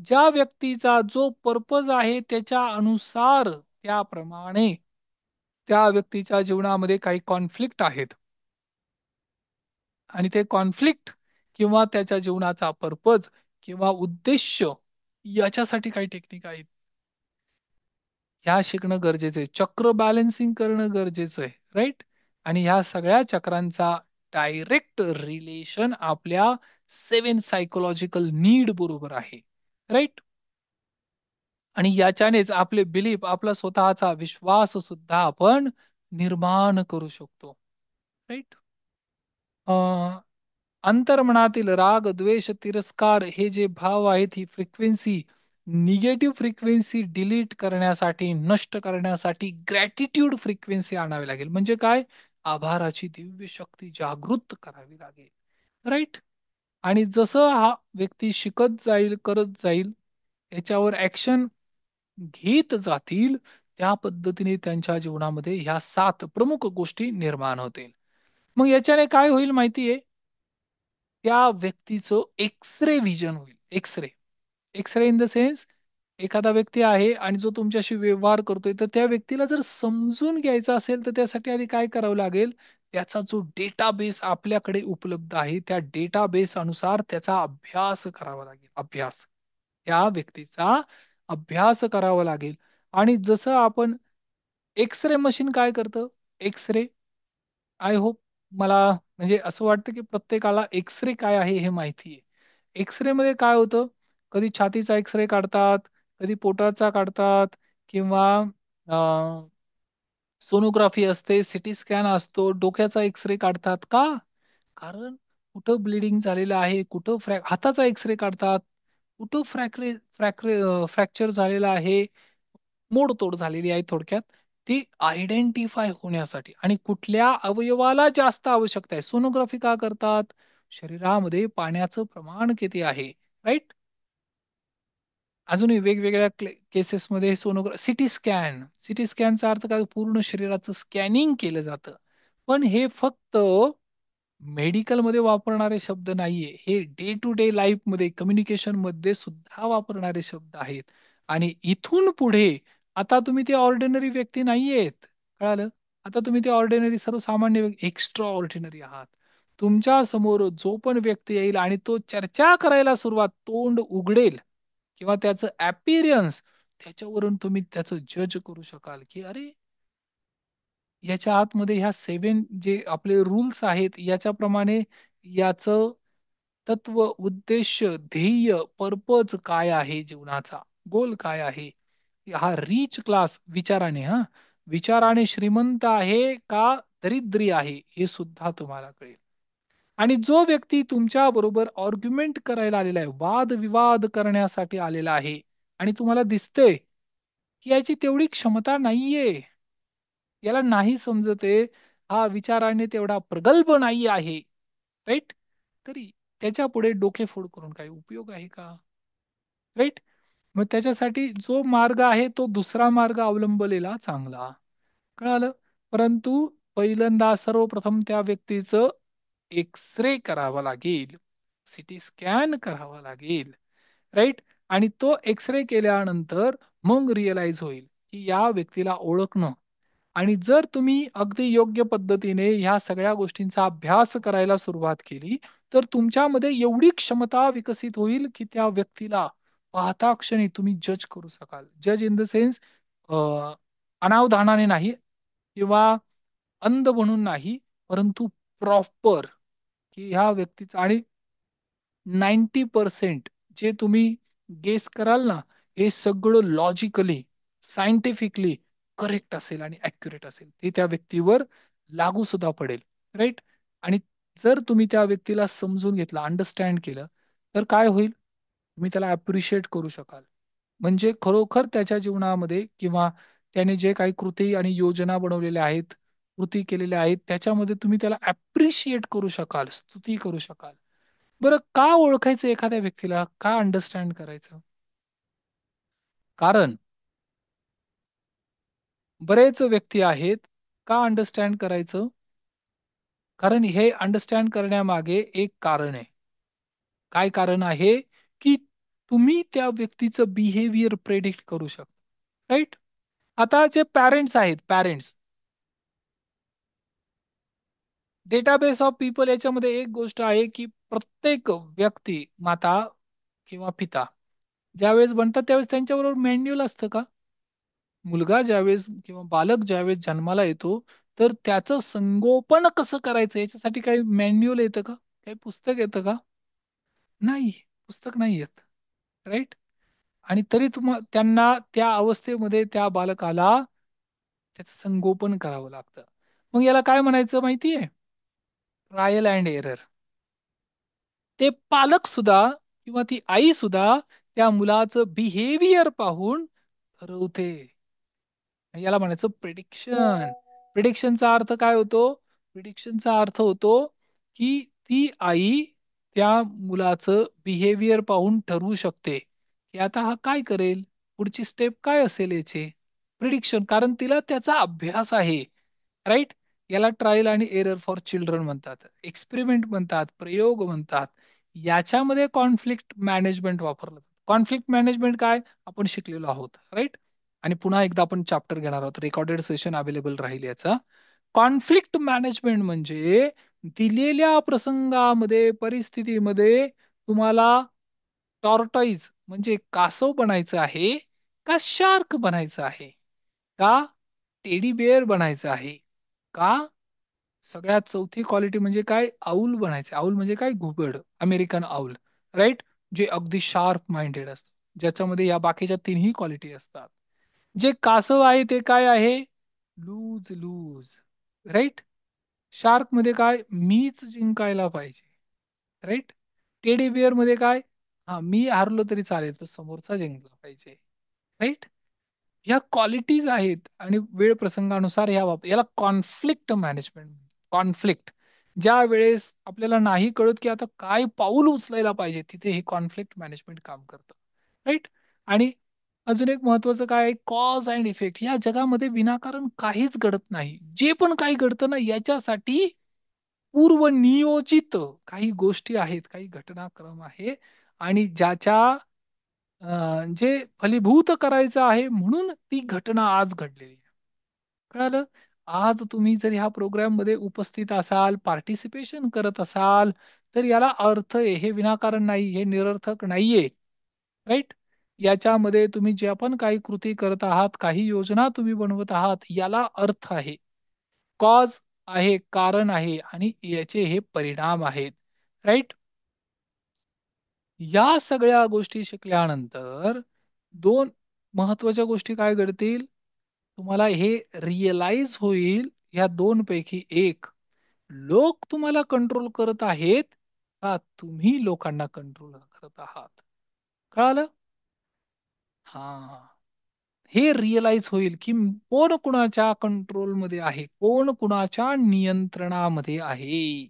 ज्या व्यक्तीचा जो पर्पज आहे त्याच्या अनुसार, त्याप्रमाणे त्या व्यक्तीच्या जीवनामध्ये काही कॉन्फ्लिक्ट आहेत. आणि ते कॉन्फ्लिक्ट किंवा त्याच्या जीवनाचा पर्पज किंवा उद्देश, याच्यासाठी काही टेक्निक आहेत. ह्या शिकणं गरजेचं आहे. चक्र बॅलन्सिंग करणं गरजेचं आहे. राईट. आणि ह्या सगळ्या चक्रांचा डायरेक्ट रिलेशन आपल्या 7 सायकोलॉजिकल नीड बरोबर आहे. राईट. आणि याच्यानेच आपले बिलीफ, आपला स्वतःचा विश्वास सुद्धा आपण निर्माण करू शकतो. राईट. अंतर्मनातील राग, द्वेष, तिरस्कार हे जे भाव आहेत, ही फ्रिक्वेन्सी, निगेटिव्ह फ्रिक्वेन्सी डिलीट करण्यासाठी, नष्ट करण्यासाठी ग्रॅटिट्यूड फ्रिक्वेन्सी आणावी लागेल. म्हणजे काय? आभाराची दिव्य शक्ती जागृत करावी लागेल. राईट. आणि जसं हा व्यक्ती शिकत जाईल, करत जाईल, याच्यावर ऍक्शन घेत जातील, त्या पद्धतीने त्यांच्या जीवनामध्ये ह्या 7 प्रमुख गोष्टी निर्माण होतील. मग याच्याने काय होईल माहितीये? त्या व्यक्तीचं एक्स-रे विजन होईल. X-ray. X-ray in the sense, एखादा व्यक्ती आहे आणि जो तुमच्याशी व्यवहार करतोय, तर त्या व्यक्तीला जर समजून घ्यायचं असेल, तर त्यासाठी आधी काय करावं लागेल? त्याचा जो डेटाबेस आपल्याकडे उपलब्ध आहे, त्या डेटाबेस अनुसार त्याचा अभ्यास करावा लागेल. अभ्यास. त्या व्यक्तीचा अभ्यास करावा लागेल. आणि जसं आपण एक्स-रे मशीन काय करतं? एक्स-रे आय होप मला म्हणजे असं वाटतं, की प्रत्येकाला एक्स-रे काय आहे हे माहिती आहे. एक्स-रे मध्ये काय होतं? कधी छातीचा एक्स-रे काढतात, कधी पोटाचा काढतात किंवा अ, सोनोग्राफी असते, सिटी स्कॅन असतो, डोक्याचा एक्स-रे काढतात. का? कारण कुठं ब्लिडिंग झालेलं आहे, कुठं हाताचा एक्स-रे काढतात, कुठं फ्रॅक्चर झालेला आहे, मोडतोड झालेली आहे थोडक्यात. ती आयडेंटिफाय होण्यासाठी आणि कुठल्या अवयवाला जास्त आवश्यकता आहे. सोनोग्राफी का करतात? शरीरामध्ये पाण्याचं प्रमाण किती आहे, राइट? अजूनही वेगवेगळ्या केसेसमध्ये सिटी स्कॅन. सिटी स्कॅनचा अर्थ काय? पूर्ण शरीराचं स्कॅनिंग केलं जातं. पण हे फक्त मेडिकलमध्ये वापरणारे शब्द नाहीये. हे डे टू डे लाईफमध्ये, कम्युनिकेशनमध्ये सुद्धा वापरणारे शब्द आहेत. आणि इथून पुढे आता तुम्ही ते ऑर्डिनरी व्यक्ती नाहीयेत. कळालं? आता तुम्ही ते ऑर्डिनरी सर्वसामान्य व्यक्ती, एक्स्ट्रा ऑर्डिनरी आहात. तुमच्या समोर जो पण व्यक्ती येईल आणि तो चर्चा करायला तोंड उघडेल किंवा त्याचं अपीअरन्स त्याच्यावरून तुम्ही त्याचं जज करू शकाल, की अरे याच्या आतमध्ये ह्या 7 जे आपले रूल्स आहेत याच्याप्रमाणे याचं तत्व, उद्देश, ध्येय, पर्पज काय आहे जीवनाचा, गोल काय आहे? हा रिच क्लास विचाराने विचाराने श्रीमंत आहे का दरिद्री आहे हे सुद्धा तुम्हाला कळेल. आणि जो व्यक्ती तुमच्या बरोबर आर्ग्युमेंट करायला आलेला आहे, वाद-विवाद करण्यासाठी आलेला आहे आणि तुम्हाला दिसतंय, की याची तेवढी क्षमता नाहीये. याला नाही समजत आहे, हा विचाराने तेवढा प्रगल्भ नाही आहे, राइट? तरी त्याच्यापुढे डोकेफोड करून काही उपयोग आहे का? राइट? मग त्याच्यासाठी जो मार्ग आहे तो दुसरा मार्ग अवलंबलेला चांगला. कळालं? परंतु पहिल्यांदा सर्वप्रथम त्या व्यक्तीचं एक्स-रे करावा लागेल. सिटी स्कॅन करावा लागेल. राइट? आणि तो एक्स-रे केल्यानंतर मग रिअलाईज होईल, की या व्यक्तीला ओळखणं आणि जर तुम्ही अगदी योग्य पद्धतीने ह्या सगळ्या गोष्टींचा अभ्यास करायला सुरुवात केली, तर तुमच्यामध्ये एवढी क्षमता विकसित होईल, की त्या व्यक्तीला पाहता क्षणी तुम्ही जज करू शकाल. जज इन द सेन्स अनावधानाने नाही किंवा अंध म्हणून नाही, परंतु प्रॉपर की ह्या व्यक्तीचा आणि 90% जे तुम्ही गेस कराल ना, हे सगळं लॉजिकली, सायंटिफिकली करेक्ट असेल आणि ॲक्युरेट असेल. ते त्या व्यक्तीवर लागू सुद्धा पडेल. राइट? आणि जर तुम्ही त्या व्यक्तीला समजून घेतलं, अंडरस्टँड केलं, तर काय होईल? तुम्ही त्याला ॲप्रिशिएट करू शकाल. म्हणजे खरोखर त्याच्या जीवनामध्ये किंवा त्याने जे काही कृती आणि योजना बनवलेल्या आहेत, कृती केलेल्या आहेत, त्याच्यामध्ये तुम्ही त्याला ॲप्रिशिएट करू शकाल, स्तुती करू शकाल. बरं का ओळखायचं एखाद्या व्यक्तीला? का अंडरस्टँड करायचं? कारण बरेच व्यक्ती आहेत. का अंडरस्टँड करायचं? कारण हे अंडरस्टँड करण्यामागे एक कारण आहे. काय कारण आहे? की तुम्ही त्या व्यक्तीचं बिहेवियर प्रेडिक्ट करू शकता. राइट? आता जे पॅरेंट्स आहेत, पॅरेंट्स डेटाबेस ऑफ पीपल याच्यामध्ये एक गोष्ट आहे, की प्रत्येक व्यक्ती, माता किंवा पिता ज्यावेळेस बनतात त्यावेळेस त्यांच्याबरोबर मॅन्युअल असतं का? मुलगा ज्यावेळेस किंवा बालक ज्यावेळेस जन्माला येतो, तर त्याचं संगोपन कसं करायचं याच्यासाठी काही मॅन्युअल येतं का? काही पुस्तक येतं का? नाही, पुस्तक नाही येत. राइट? आणि तरी त्यांना त्या अवस्थेमध्ये त्या बालकाला त्याचं संगोपन करावं लागतं. मग याला काय म्हणायचं माहिती आहे? Trial end error. ते पालक सुद्धा किंवा ती आई सुद्धा त्या मुलाचं बिहेवियर पाहून ठरवते. याला म्हणायचं प्रिडिक्शन. प्रिडिक्शनचा अर्थ काय होतो? प्रिडिक्शनचा अर्थ होतो, की ती आई त्या मुलाचं बिहेवियर पाहून ठरवू शकते, की आता हा काय करेल? पुढची स्टेप काय असेल याची? प्रिडिक्शन. कारण तिला त्याचा अभ्यास आहे. राइट? याला ट्रायल आणि एरर फॉर चिल्ड्रन म्हणतात. एक्सपेरिमेंट म्हणतात, प्रयोग म्हणतात. याच्यामध्ये कॉन्फ्लिक्ट मॅनेजमेंट वापरलं जातं. कॉन्फ्लिक्ट मॅनेजमेंट काय आपण शिकलेलो आहोत, राईट? आणि पुन्हा एकदा आपण चॅप्टर घेणार आहोत, रेकॉर्डेड सेशन अवेलेबल राहील याचा. कॉन्फ्लिक्ट मॅनेजमेंट म्हणजे दिलेल्या प्रसंगामध्ये, परिस्थितीमध्ये तुम्हाला टॉर्टॉइज म्हणजे कासव बनायचं आहे, का शार्क बनायचं आहे, का टेडी बेअर बनायचं आहे, का सगळ्यात चौथी क्वालिटी म्हणजे काय, आऊल बनायचे. आऊल म्हणजे काय, घुबड, अमेरिकन आऊल, राईट? जे अगदी शार्प माइंडेड असतं, ज्याच्यामध्ये या बाकीच्या तिन्ही क्वालिटी असतात. जे कासव आहे ते काय आहे, लूज लूज, राईट? शार्क मध्ये काय, मीच जिंकायला पाहिजे, राईट? टेडी बिअर मध्ये काय, हा मी हारलो तरी चालेल, तो समोरचा जिंकला पाहिजे, राईट? ह्या क्वालिटीज आहेत आणि वेळ प्रसंगानुसार याला कॉन्फ्लिक्ट मॅनेजमेंट. कॉन्फ्लिक्ट ज्या वेळेस आपल्याला नाही कळत की आता काय पाऊल उचलायला पाहिजे, तिथे हे कॉन्फ्लिक्ट मॅनेजमेंट काम करतं, राईट? आणि अजून एक महत्वाचं काय आहे, कॉज अँड इफेक्ट. या जगामध्ये विनाकारण काहीच घडत नाही. जे पण काही घडतं ना, याच्यासाठी पूर्वनियोजित काही गोष्टी आहेत, काही घटनाक्रम आहे, आणि ज्याच्या जे फलीभूत करायचं आहे म्हणून ती घटना आज घडलेली आहे. कळालं? आज तुम्ही जर ह्या प्रोग्राम मध्ये उपस्थित असाल, पार्टिसिपेशन करत असाल, तर याला अर्थ आहे. हे विनाकारण नाही, हे निरर्थक नाहीये, राईट? याच्यामध्ये तुम्ही जे पण काही कृती करत आहात, काही योजना तुम्ही बनवत आहात, याला अर्थ आहे, कॉज आहे, कारण आहे, आणि याचे हे परिणाम आहेत, राईट? या सगळ्या गोष्टी शिकल्यानंतर दोन महत्वाच्या गोष्टी काय घडतील, तुम्हाला हे रिअलाइज होईल, या दोन पैकी एक, लोक तुम्हाला कंट्रोल करत आहेत का तुम्ही लोकांना कंट्रोल करत आहात. कळालं? हा, हे रिअलाइज होईल की कोण कुणाच्या कंट्रोलमध्ये आहे, कोण कुणाच्या नियंत्रणामध्ये आहे.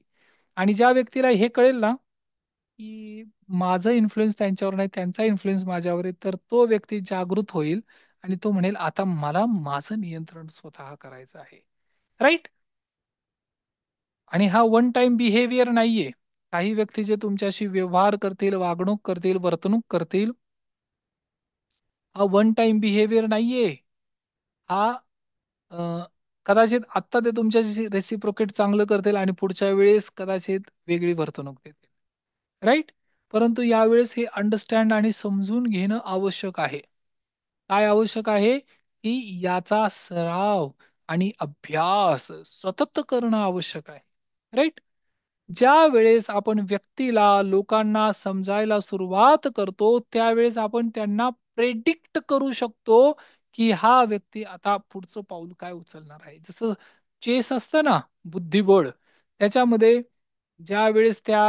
आणि ज्या व्यक्तीला हे कळेल ना, की माझं इन्फ्लुएन्स त्यांच्यावर नाही, त्यांचा इन्फ्लुएन्स माझ्यावर आहे, तर तो व्यक्ती जागृत होईल आणि तो म्हणेल आता मला माझं नियंत्रण स्वतः करायचं आहे, राईट? आणि हा वन टाइम बिहेवियर नाहीये. काही व्यक्ती जे तुमच्याशी व्यवहार करतील, वागणूक करतील, वर्तणूक करतील, हा वन टाइम बिहेवियर नाहीये. हा अ, कदाचित आत्ता ते तुमच्याशी रेसिप्रोकेट चांगलं करतील आणि पुढच्या वेळेस कदाचित वेगळी वर्तणूक देतील, राईट? परंतु यावेळेस हे अंडरस्टँड आणि समजून घेणं आवश्यक आहे. काय आवश्यक आहे, की याचा सराव आणि अभ्यास सतत करणं आवश्यक आहे, राईट? ज्या वेळेस आपण व्यक्तीला, लोकांना समजायला सुरुवात करतो, त्यावेळेस आपण त्यांना प्रेडिक्ट करू शकतो की हा व्यक्ती आता पुढचं पाऊल काय उचलणार आहे. जसं चेस असतं ना, बुद्धिबळ, त्याच्यामध्ये ज्या वेळेस त्या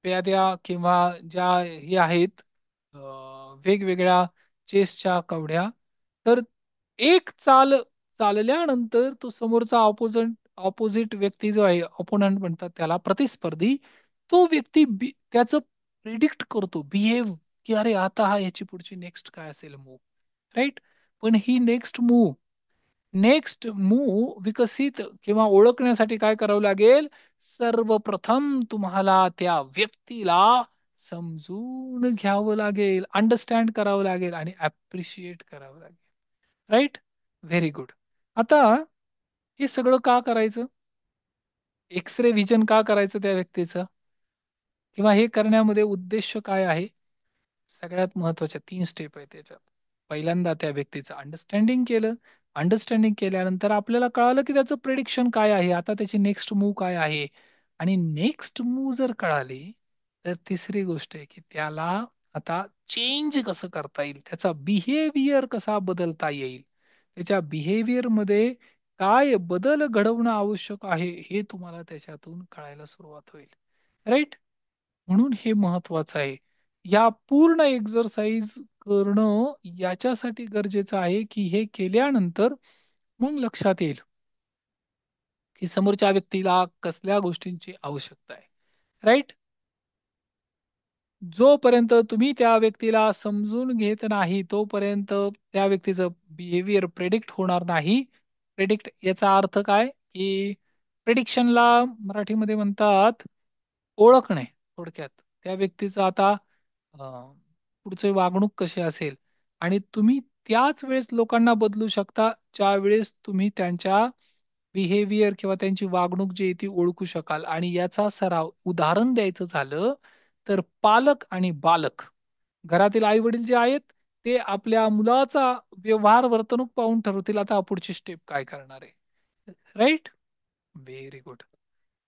प्याद्या किंवा ज्या हे आहेत, वेगवेगळ्या चेसच्या कवड्या, तर एक चाल चालल्यानंतर तो समोरचा ऑपोजिट व्यक्ती जो आहे, ऑपोनंट म्हणतात त्याला, प्रतिस्पर्धी, तो व्यक्ती त्याचं प्रिडिक्ट करतो, बिहेव, की अरे आता हा याची पुढची नेक्स्ट काय असेल मूव, राईट? पण ही नेक्स्ट मूव विकसित किंवा ओळखण्यासाठी काय करावं लागेल, सर्वप्रथम तुम्हाला त्या व्यक्तीला समजून घ्यावं लागेल, अंडरस्टँड करावं लागेल आणि अप्रिशिएट करावं लागेल, राईट? Very good. आता हे सगळं का करायचं, एक्सरे व्हिजन का करायचं त्या व्यक्तीचं, किंवा हे करण्यामध्ये उद्देश काय आहे? सगळ्यात महत्वाच्या 3 स्टेप आहेत त्याच्यात. पहिल्यांदा त्या व्यक्तीचं अंडरस्टँडिंग केलं. अंडरस्टँडिंग केल्यानंतर आपल्याला कळालं की त्याचं प्रेडिक्शन काय आहे, आता त्याची नेक्स्ट मूव्ह काय आहे. आणि नेक्स्ट मूव्ह जर कळाली, तर तिसरी गोष्ट आहे की त्याला आता चेंज कसं करता येईल, त्याचा बिहेवियर कसा बदलता येईल, त्याच्या बिहेवियर मध्ये काय बदल घडवणं आवश्यक आहे, हे तुम्हाला त्याच्यातून कळायला सुरुवात होईल, राईट? म्हणून हे महत्वाचं आहे. या पूर्ण एक्सरसाइज करणं याच्यासाठी गरजेचं आहे की हे केल्यानंतर मग लक्षात येईल की समोरच्या व्यक्तीला कसल्या गोष्टींची आवश्यकता आहे, राईट? जोपर्यंत तुम्ही त्या व्यक्तीला समजून घेत नाही, तोपर्यंत त्या व्यक्तीचं बिहेवियर प्रेडिक्ट होणार नाही. प्रेडिक्ट याचा अर्थ काय, की प्रेडिक्शनला मराठीमध्ये म्हणतात ओळखणे, थोडक्यात. त्या व्यक्तीचं आता पुढचे वागणूक कशी असेल आणि तुम्ही त्याच वेळेस लोकांना बदलू शकता ज्या वेळेस तुम्ही त्यांच्या बिहेवियर किंवा त्यांची वागणूक जी आहे ती ओळखू शकाल आणि याचा सराव उदाहरण द्यायचं झालं तर पालक आणि बालक घरातील आई वडील जे आहेत ते आपल्या मुलाचा व्यवहार वर्तणूक पाहून ठरवतील आता पुढची स्टेप काय करणार आहे. राईट. Very good.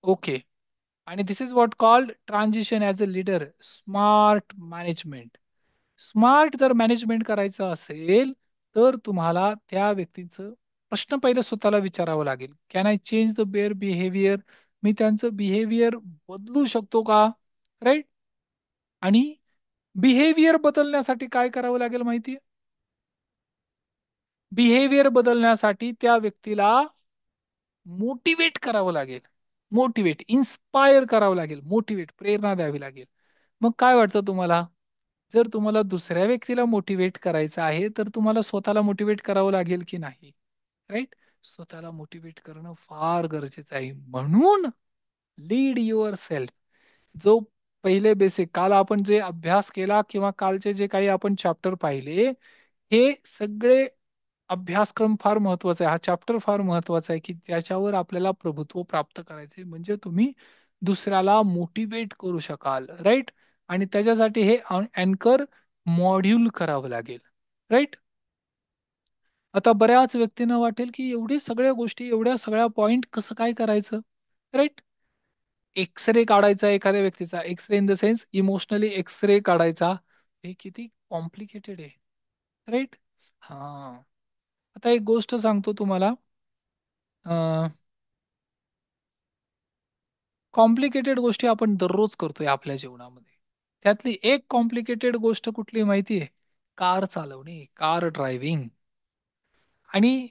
ओके. आणि this is what called transition as a leader smart management. Smart जर मॅनेजमेंट करायचं असेल तर तुम्हाला त्या व्यक्तीचं प्रश्न पहिले स्वतःला विचारावा लागेल. Can I change the bear behaviour? मी त्यांचं बिहेवियर बदलू शकतो का? राईट. आणि बिहेवियर बदलण्यासाठी काय करावं लागेल माहितीये? बिहेवियर बदलण्यासाठी त्या व्यक्तीला मोटिवेट करावं लागेल. मोटिवेट, इन्स्पायर करावं लागेल. मोटिवेट, प्रेरणा द्यावी लागेल. मग काय वाटतं तुम्हाला? जर तुम्हाला दुसऱ्या व्यक्तीला मोटिवेट करायचं आहे, तर तुम्हाला स्वतःला मोटिवेट करावं लागेल की नाही? राईट? स्वतःला मोटिवेट करणं फार गरजेचं आहे. म्हणून लीड युअर सेल्फ. जो पहिले बेसिक काल आपण जे अभ्यास केला किंवा कालचे जे काही आपण चॅप्टर पाहिले, हे सगळे अभ्यासक्रम फार महत्वाचा आहे. हा चॅप्टर फार महत्वाचा आहे, की त्याच्यावर आपल्याला प्रभुत्व प्राप्त करायचे म्हणजे तुम्ही दुसऱ्याला मोटिवेट करू शकाल. राईट. आणि त्याच्यासाठी हे अँकर मॉड्यूल करावं लागेल. राईट. आता बऱ्याच व्यक्तींना वाटेल की एवढे सगळ्या गोष्टी एवढ्या सगळ्या पॉइंट कसं काय करायचं. राईट. एक्सरे काढायचा एखाद्या व्यक्तीचा, x-ray in the sense emotionally x-ray काढायचा, हे किती कॉम्प्लिकेटेड आहे. राईट. हा. आता एक गोष्ट सांगतो तुम्हाला. कॉम्प्लिकेटेड गोष्टी आपण दररोज करतोय आपल्या जीवनामध्ये. त्यातली एक कॉम्प्लिकेटेड गोष्ट कुठली माहिती आहे? कार चालवणे, कार ड्रायव्हिंग. आणि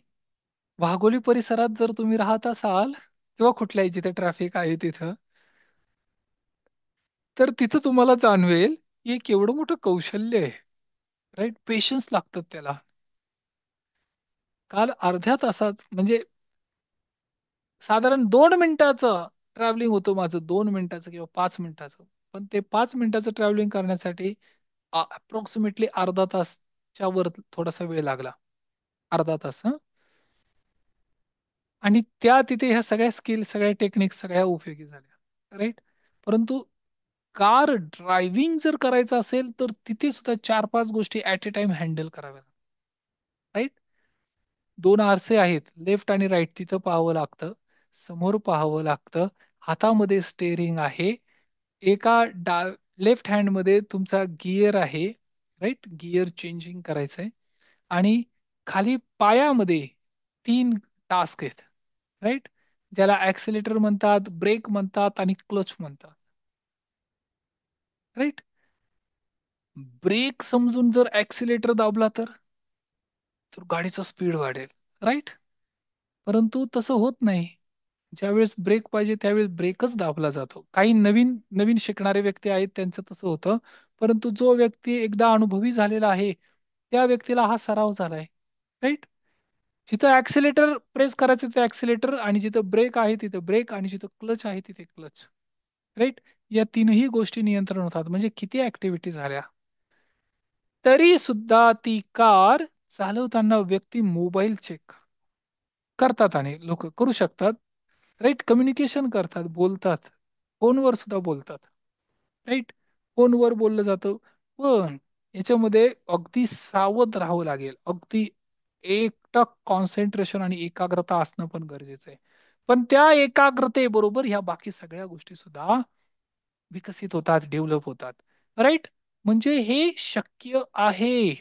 वाघोली परिसरात जर तुम्ही राहत असाल किंवा कुठल्याही जिथे ट्रॅफिक आहे तिथं, तर तिथं तुम्हाला जाणवेल की हे केवढं मोठं कौशल्य आहे. राईट. पेशन्स लागतात त्याला. काल अर्ध्या तासात म्हणजे साधारण 2 मिनिटाचं ट्रॅव्हलिंग होतं माझं, 2 मिनिटाचं किंवा 5 मिनिटाचं. पण ते 5 मिनिटाचं ट्रॅव्हलिंग करण्यासाठी अप्रॉक्सिमेटली अर्धा तासच्या वर थोडासा वेळ लागला. अर्धा तास. हं. आणि त्या तिथे ह्या सगळ्या स्किल, सगळ्या टेक्निक सगळ्या उपयोगी झाल्या. राईट. परंतु कार ड्रायव्हिंग जर करायचं असेल तर तिथे सुद्धा 4-5 गोष्टी ऍट अ टाइम हँडल कराव्या. राईट. दोन आरसे आहेत, लेफ्ट आणि राईट, तिथं पाहावं लागतं. समोर पाहावं लागतं. हातामध्ये स्टेअरिंग आहे. एका लेफ्ट हँड मध्ये तुमचा गिअर आहे. राईट. गिअर चेंजिंग करायचंय. आणि खाली पायामध्ये 3 टास्क आहेत. राईट. ज्याला ऍक्सिलेटर म्हणतात, ब्रेक म्हणतात आणि क्लच म्हणतात. राईट. ब्रेक समजून जर ऍक्सिलेटर दाबला तर गाडीचा स्पीड वाढेल. राईट. परंतु तसं होत नाही. ज्यावेळेस ब्रेक पाहिजे त्यावेळेस ब्रेकच दाबला जातो. काही नवीन नवीन शिकणारे व्यक्ती आहेत त्यांचं तसं होतं. परंतु जो व्यक्ती एकदा अनुभवी झालेला आहे त्या व्यक्तीला हा सराव झालाय. राईट. जिथं ऍक्सिलेटर प्रेस करायचं तिथे ऍक्सिलेटर आणि जिथं ब्रेक आहे तिथं ब्रेक आणि जिथं क्लच आहे तिथे क्लच. राईट. या तीनही गोष्टी नियंत्रण होतात म्हणजे किती ऍक्टिव्हिटी झाल्या. तरी सुद्धा ती कार चालवताना व्यक्ती मोबाईल चेक करतात आणि लोक करू शकतात. राईट. कम्युनिकेशन करतात, बोलतात. फोनवर सुद्धा बोलतात. राईट. फोनवर बोललं जातं. पण याच्यामध्ये अगदी सावध राहावं लागेल. अगदी एकटक कॉन्सन्ट्रेशन आणि एकाग्रता असणं पण गरजेचं आहे. पण त्या एकाग्रतेबरोबर ह्या बाकी सगळ्या गोष्टी सुद्धा विकसित होतात, डेव्हलप होतात. राईट. म्हणजे हे शक्य आहे.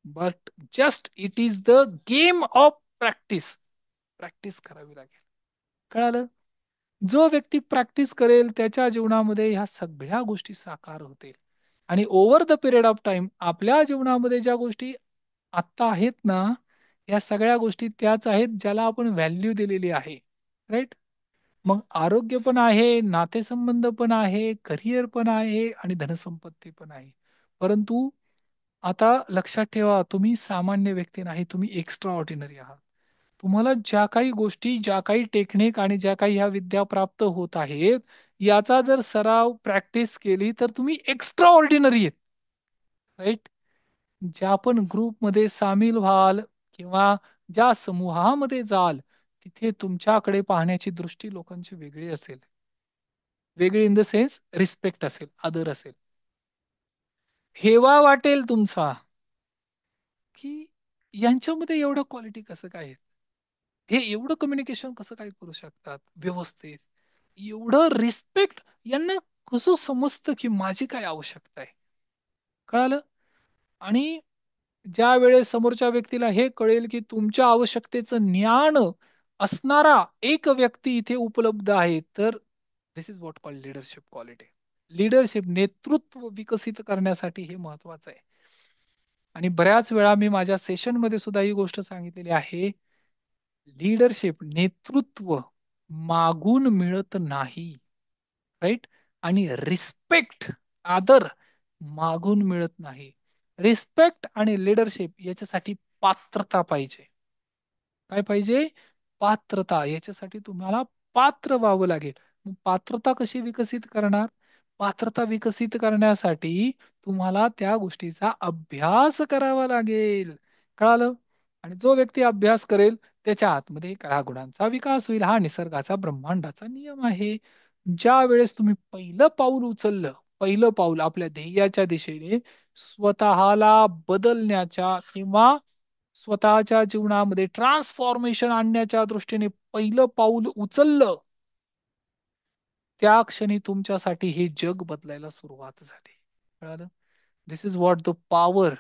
But just it is the game of practice. Practice करावी लागेल. कळालं? जो व्यक्ती प्रॅक्टिस करेल त्याच्या जीवनामध्ये ह्या सगळ्या गोष्टी साकार होतील. आणि over the period of time आपल्या जीवनामध्ये ज्या गोष्टी आत्ता आहेत ना, या सगळ्या गोष्टी त्याच आहेत ज्याला आपण व्हॅल्यू दिलेली आहे. राईट. मग आरोग्य पण आहे, नातेसंबंध पण आहे, करिअर पण आहे आणि धनसंपत्ती पण आहे. परंतु आता लक्षात ठेवा, तुम्ही सामान्य व्यक्ती नाही, तुम्ही एक्स्ट्रा ऑर्डिनरी आहात. तुम्हाला ज्या काही गोष्टी, ज्या काही टेक्निक आणि ज्या काही ह्या विद्या प्राप्त होत आहेत, याचा जर सराव प्रॅक्टिस केली तर तुम्ही एक्स्ट्रा ऑर्डिनरी आहेत. राईट. ज्या पण ग्रुपमध्ये सामील व्हाल किंवा ज्या समूहामध्ये जाल, तिथे तुमच्याकडे पाहण्याची दृष्टी लोकांची वेगळी असेल. वेगळी इन द सेन्स रिस्पेक्ट असेल, आदर असेल. हेवा वाटेल तुमचा, की यांच्यामध्ये एवढं क्वालिटी कसं काय आहे? हे एवढं कम्युनिकेशन कसं काय करू शकतात व्यवस्थित? एवढं रिस्पेक्ट यांना कसं समजतं की माझी काय आवश्यकता आहे? कळालं? आणि ज्या वेळेस समोरच्या व्यक्तीला हे कळेल की तुमच्या आवश्यकतेचं ज्ञान असणारा एक व्यक्ती इथे उपलब्ध आहे, तर this is what called leadership quality. Leadership नेतृत्व विकसित करण्यासाठी हे महत्वाचं आहे. आणि बऱ्याच वेळा मी माझ्या सेशन मध्ये सुद्धा ही गोष्ट सांगितलेली आहे. लीडरशिप नेतृत्व मागून मिळत नाही. राईट. आणि रिस्पेक्ट आदर मागून मिळत नाही. रिस्पेक्ट आणि लिडरशिप याच्यासाठी पात्रता पाहिजे. काय पाहिजे? पात्रता. याच्यासाठी तुम्हाला पात्र व्हावं लागेल. मग पात्रता कशी विकसित करणार? पात्रता विकसित करण्यासाठी तुम्हाला त्या गोष्टीचा अभ्यास करावा लागेल. कळालं? आणि जो व्यक्ती अभ्यास करेल त्याच्या आतमध्ये कळा गुणांचा विकास होईल. हा निसर्गाचा ब्रह्मांडाचा नियम आहे. ज्या वेळेस तुम्ही पहिलं पाऊल उचललं, पहिलं पाऊल आपल्या ध्येयाच्या दिशेने स्वतःला बदलण्याच्या किंवा स्वतःच्या जीवनामध्ये ट्रान्सफॉर्मेशन आणण्याच्या दृष्टीने पहिलं पाऊल उचललं, त्या क्षणी तुमच्यासाठी हे जग बदलायला सुरुवात झाली. कळालं? This is what the power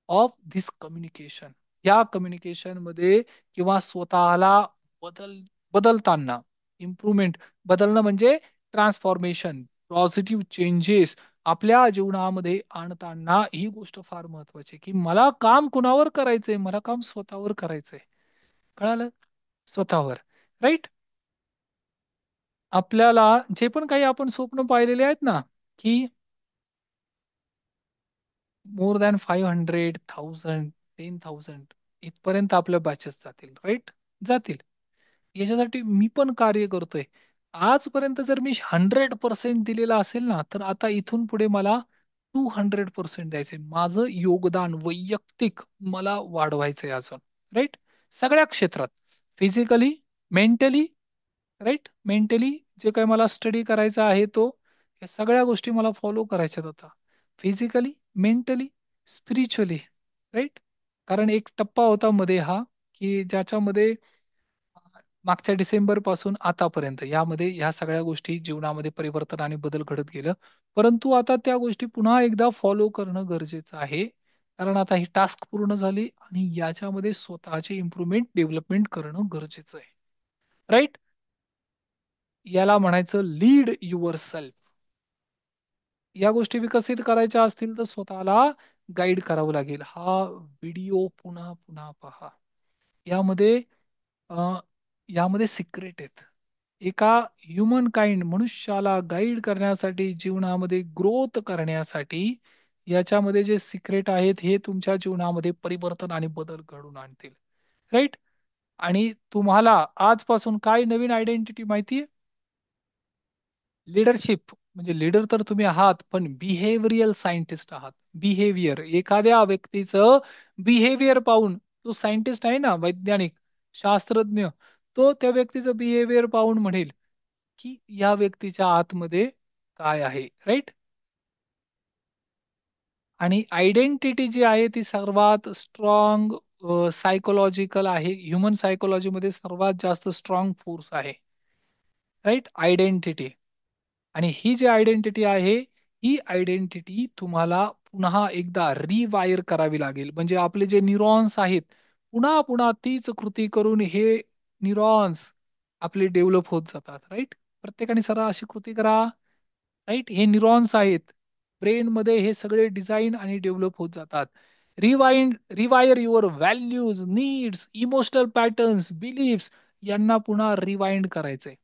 of this communication. या कम्युनिकेशन मध्ये किंवा स्वतःला बदल बदलताना इम्प्रुव्हमेंट, बदलणं म्हणजे ट्रान्सफॉर्मेशन, पॉझिटिव्ह चेंजेस आपल्या जीवनामध्ये आणताना ही गोष्ट फार महत्वाची आहे, की मला काम कुणावर करायचंय? मला काम स्वतःवर करायचंय. कळालं? स्वतःवर. राईट. आपल्याला जे पण काही आपण स्वप्न पाहिलेले आहेत ना, की मोर दॅन 500, 1000, 10,000 इथपर्यंत आपल्या बॅचेस जातील. राईट. जातील. याच्यासाठी मी पण कार्य करतोय. आजपर्यंत जर मी 100% दिलेला असेल ना, तर आता इथून पुढे मला 200% द्यायचंय. माझं योगदान वैयक्तिक मला वाढवायचंय अजून. राईट. सगळ्या क्षेत्रात, फिजिकली, मेंटली. राईट. मेंटली जे काही मला स्टडी करायचा आहे तो, या सगळ्या गोष्टी मला फॉलो करायच्यात आता. Physically, mentally, spiritually. राईट. कारण एक टप्पा होता मध्ये हा, की ज्याच्यामध्ये मागच्या डिसेंबर पासून आतापर्यंत यामध्ये ह्या सगळ्या गोष्टी जीवनामध्ये परिवर्तन आणि बदल घडत गेलं. परंतु आता त्या गोष्टी पुन्हा एकदा फॉलो करणं गरजेचं आहे. कारण आता ही टास्क पूर्ण झाली आणि याच्यामध्ये स्वतःचे इम्प्रुव्हमेंट डेव्हलपमेंट करणं गरजेचं आहे. राईट. याला म्हणायचं लीड युअर सेल्फ. या गोष्टी विकसित करायच्या असतील तर स्वतःला गाईड करावं लागेल. हा व्हिडिओ पुन्हा पुन्हा पहा. यामध्ये अ, यामध्ये सिक्रेट आहेत. एका ह्युमन काइंड मनुष्याला गाईड करण्यासाठी, जीवनामध्ये ग्रोथ करण्यासाठी याच्यामध्ये जे सिक्रेट आहेत हे तुमच्या जीवनामध्ये परिवर्तन आणि बदल घडून आणतील. राईट. आणि तुम्हाला आजपासून काय नवीन आयडेंटिटी माहितीये? लिडरशिप म्हणजे लीडर तर तुम्ही आहात, पण बिहेवियरल सायंटिस्ट आहात. बिहेवियर, एखाद्या व्यक्तीचं बिहेवियर पाहून, तो सायंटिस्ट आहे ना, वैज्ञानिक, शास्त्रज्ञ, तो त्या व्यक्तीचं बिहेवियर पाहून म्हणेल की या व्यक्तीच्या आतमध्ये काय आहे. राईट. आणि आयडेंटिटी जी आहे ती सर्वात स्ट्रॉंग सायकोलॉजिकल आहे. ह्युमन सायकोलॉजी मध्ये सर्वात जास्त स्ट्रॉंग फोर्स आहे. राईट. आयडेंटिटी. आणि ही जी आयडेंटिटी आहे, ही आयडेंटिटी तुम्हाला पुन्हा एकदा रिवायर करावी लागेल. म्हणजे आपले जे न्यूरॉन्स आहेत, पुन्हा पुन्हा तीच कृती करून हे न्यूरॉन्स आपले डेव्हलप होत जातात. राईट. प्रत्येकाने सरा अशी कृती करा. राईट. हे न्यूरॉन्स आहेत ब्रेन मध्ये, हे सगळे डिझाईन आणि डेव्हलप होत जातात. Rewire your values, needs, emotional patterns, beliefs यांना पुन्हा रिवाइंड करायचंय.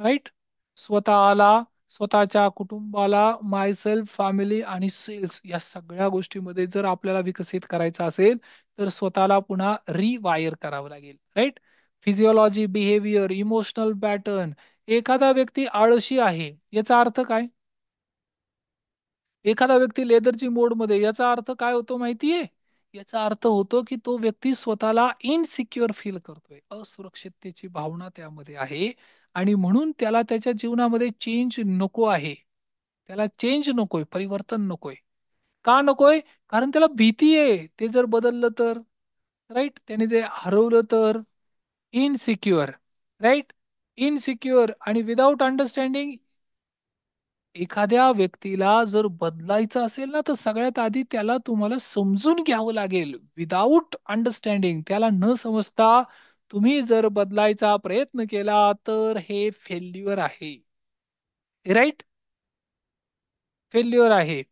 राईट. स्वतःला, स्वतःच्या कुटुंबाला, मायसेल्फ, फॅमिली आणि सेल्स या सगळ्या गोष्टीमध्ये जर आपल्याला विकसित करायचं असेल तर स्वतःला पुन्हा रिवायर करावं लागेल. Right. Physiology, behaviour, emotional pattern एखादा व्यक्ती आळशी आहे याचा अर्थ काय? एखादा व्यक्ती लेदरची मोडमध्ये याचा अर्थ काय होतो माहितीये? याचा अर्थ होतो की तो व्यक्ती स्वतःला इनसिक्युअर फील करतोय. असुरक्षिततेची भावना त्यामध्ये आहे आणि म्हणून त्याला त्याच्या जीवनामध्ये चेंज नको आहे. त्याला चेंज नकोय, परिवर्तन नकोय. का नकोय? कारण त्याला भीती आहे. ते जर बदललं तर, राइट? त्याने ते हरवलं तर, इनसिक्युअर, राइट? इनसिक्युअर आणि विदाऊट अंडरस्टँडिंग. एखाद्या व्यक्तीला जर बदलायचं असेल ना, तर सगळ्यात आधी त्याला तुम्हाला समजून घ्यावं लागेल. विदाऊट अंडरस्टँडिंग त्याला न समजता तुम्ही जर बदलायचा प्रयत्न केला, तर हे फेल्युअर आहे. राइट? फेल्युअर आहे.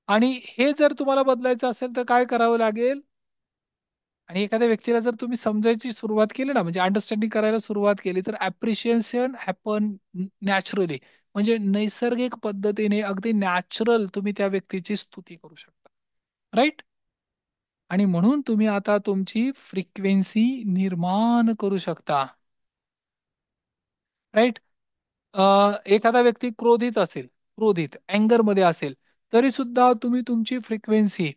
आणि हे जर तुम्हाला बदलायचं असेल, तर काय करावं लागेल? आणि एखाद्या व्यक्तीला जर तुम्ही समजायची सुरुवात केली ना, म्हणजे अंडरस्टँडिंग करायला सुरुवात केली, तर अप्रिशिएशन हॅपन नॅचरली. म्हणजे नैसर्गिक पद्धतीने अगदी नॅचरल तुम्ही त्या व्यक्तीची स्तुती करू शकता. राइट? आणि म्हणून तुम्ही आता तुमची फ्रिक्वेन्सी निर्माण करू शकता. राइट? एखादा व्यक्ती क्रोधित असेल, क्रोधित, अँगरमध्ये असेल, तरी सुद्धा तुम्ही तुमची फ्रिक्वेन्सी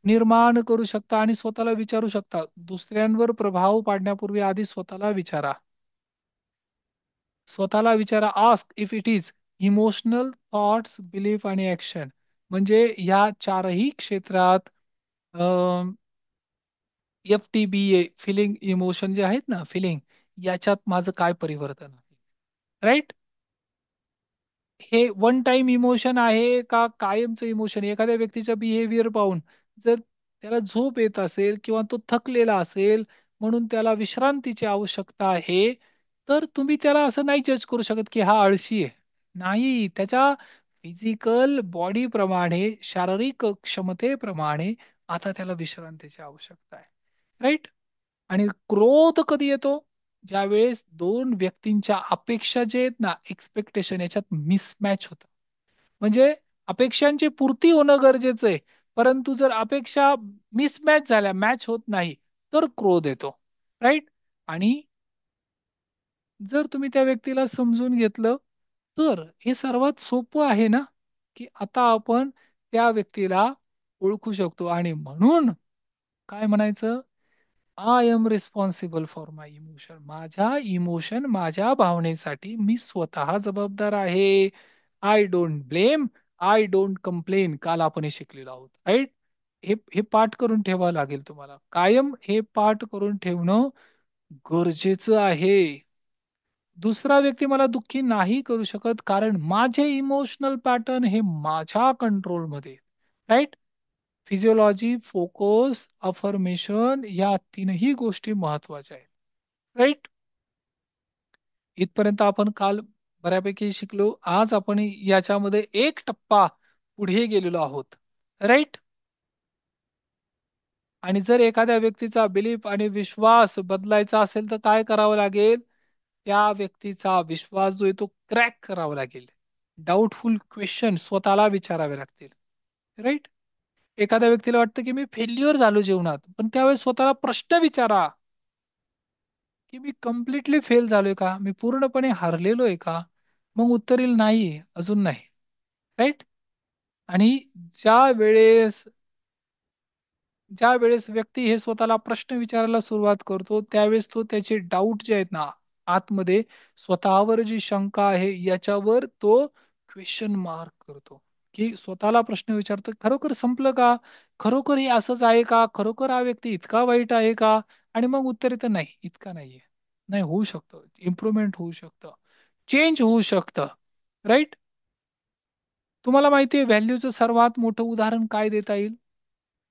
निर्माण करू शकता आणि स्वतःला विचारू शकता. दुसऱ्यांवर प्रभाव पाडण्यापूर्वी आधी स्वतःला विचारा. स्वतःला विचारा, ask if it is emotional, thoughts, belief आणि ऍक्शन. म्हणजे ह्या चारही क्षेत्रात FTBA, फिलिंग, इमोशन जे आहेत ना, फिलिंग, याच्यात माझं काय परिवर्तन आहे? राइट? हे वन टाइम इमोशन आहे का कायमचं इमोशन? एखाद्या व्यक्तीचा बिहेवियर पाहून जर त्याला झोप येत असेल किंवा तो थकलेला असेल म्हणून त्याला विश्रांतीची आवश्यकता आहे, तर तुम्ही त्याला असं नाही जज करू शकत की हा आळशी आहे. नाही, त्याच्या फिजिकल बॉडी प्रमाणे, शारीरिक क्षमतेप्रमाणे आता त्याला विश्रांतीची आवश्यकता आहे. राइट? आणि क्रोध कधी येतो? ज्यावेळेस दोन व्यक्तींच्या अपेक्षा जे आहेत ना, एक्स्पेक्टेशन याच्यात मिसमॅच होतं. म्हणजे अपेक्षांची पूर्ती होणं गरजेचं आहे. परंतु जर अपेक्षा मिसमॅच झाल्या, मॅच होत नाही, तर क्रोध येतो. राइट? आणि जर तुम्ही त्या व्यक्तीला समजून घेतलं, तर हे सर्वात सोपं आहे ना, की आता आपण त्या व्यक्तीला ओळखू शकतो आणि म्हणून काय म्हणायचं? I am responsible for my emotion. माझ्या इमोशन, माझ्या भावनेसाठी मी स्वतः जबाबदार आहे. I don't blame, I don't complain. काल आपण हे शिकलेलो आहोत. राईट? हे हे पाठ करून ठेवावं लागेल तुम्हाला. कायम हे पाठ करून ठेवणं गरजेचं आहे. दुसरा व्यक्ती मला दुःखी नाही करू शकत कारण माझे इमोशनल पॅटर्न हे माझ्या कंट्रोलमध्ये. राईट? फिजिओलॉजी, फोकस, अफर्मेशन या तीनही गोष्टी महत्वाच्या आहेत. राईट? इथपर्यंत आपण काल बऱ्यापैकी शिकलो. आज आपण याच्यामध्ये एक टप्पा पुढे गेलेलो आहोत. राईट? आणि जर एखाद्या व्यक्तीचा बिलीफ आणि विश्वास बदलायचा असेल तर काय करावं लागेल? त्या व्यक्तीचा विश्वास जो आहे तो क्रॅक करावा लागेल. डाऊटफुल क्वेश्चन स्वतःला विचारावे लागतील. राईट? एखाद्या व्यक्तीला वाटतं की मी फेल्युअर झालो जीवनात, पण त्यावेळेस स्वतःला प्रश्न विचारा की मी कम्प्लिटली फेल झालोय का? मी पूर्णपणे हारलेलो आहे का? मग उत्तर येईल नाही, अजून नाही. राईट? आणि ज्या वेळेस ज्या वेळेस व्यक्ती हे स्वतःला प्रश्न विचारायला सुरुवात करतो, त्यावेळेस तो त्याचे डाऊट जे आहेत ना, आतमध्ये स्वतःवर जी शंका आहे, याच्यावर तो क्वेश्चन मार्क करतो. की स्वतःला प्रश्न विचारतो, खरोखर संपलं का? खरोखर हे असंच आहे का? खरोखर हा व्यक्ती इतका वाईट आहे का? आणि मग उत्तर येतं नाही, इतका नाहीये. नाही, होऊ शकतं. इम्प्रूव्हमेंट होऊ शकतं. चेंज होऊ शकतं. राइट? तुम्हाला माहिती आहे व्हॅल्यूचं सर्वात मोठं उदाहरण काय देता येईल?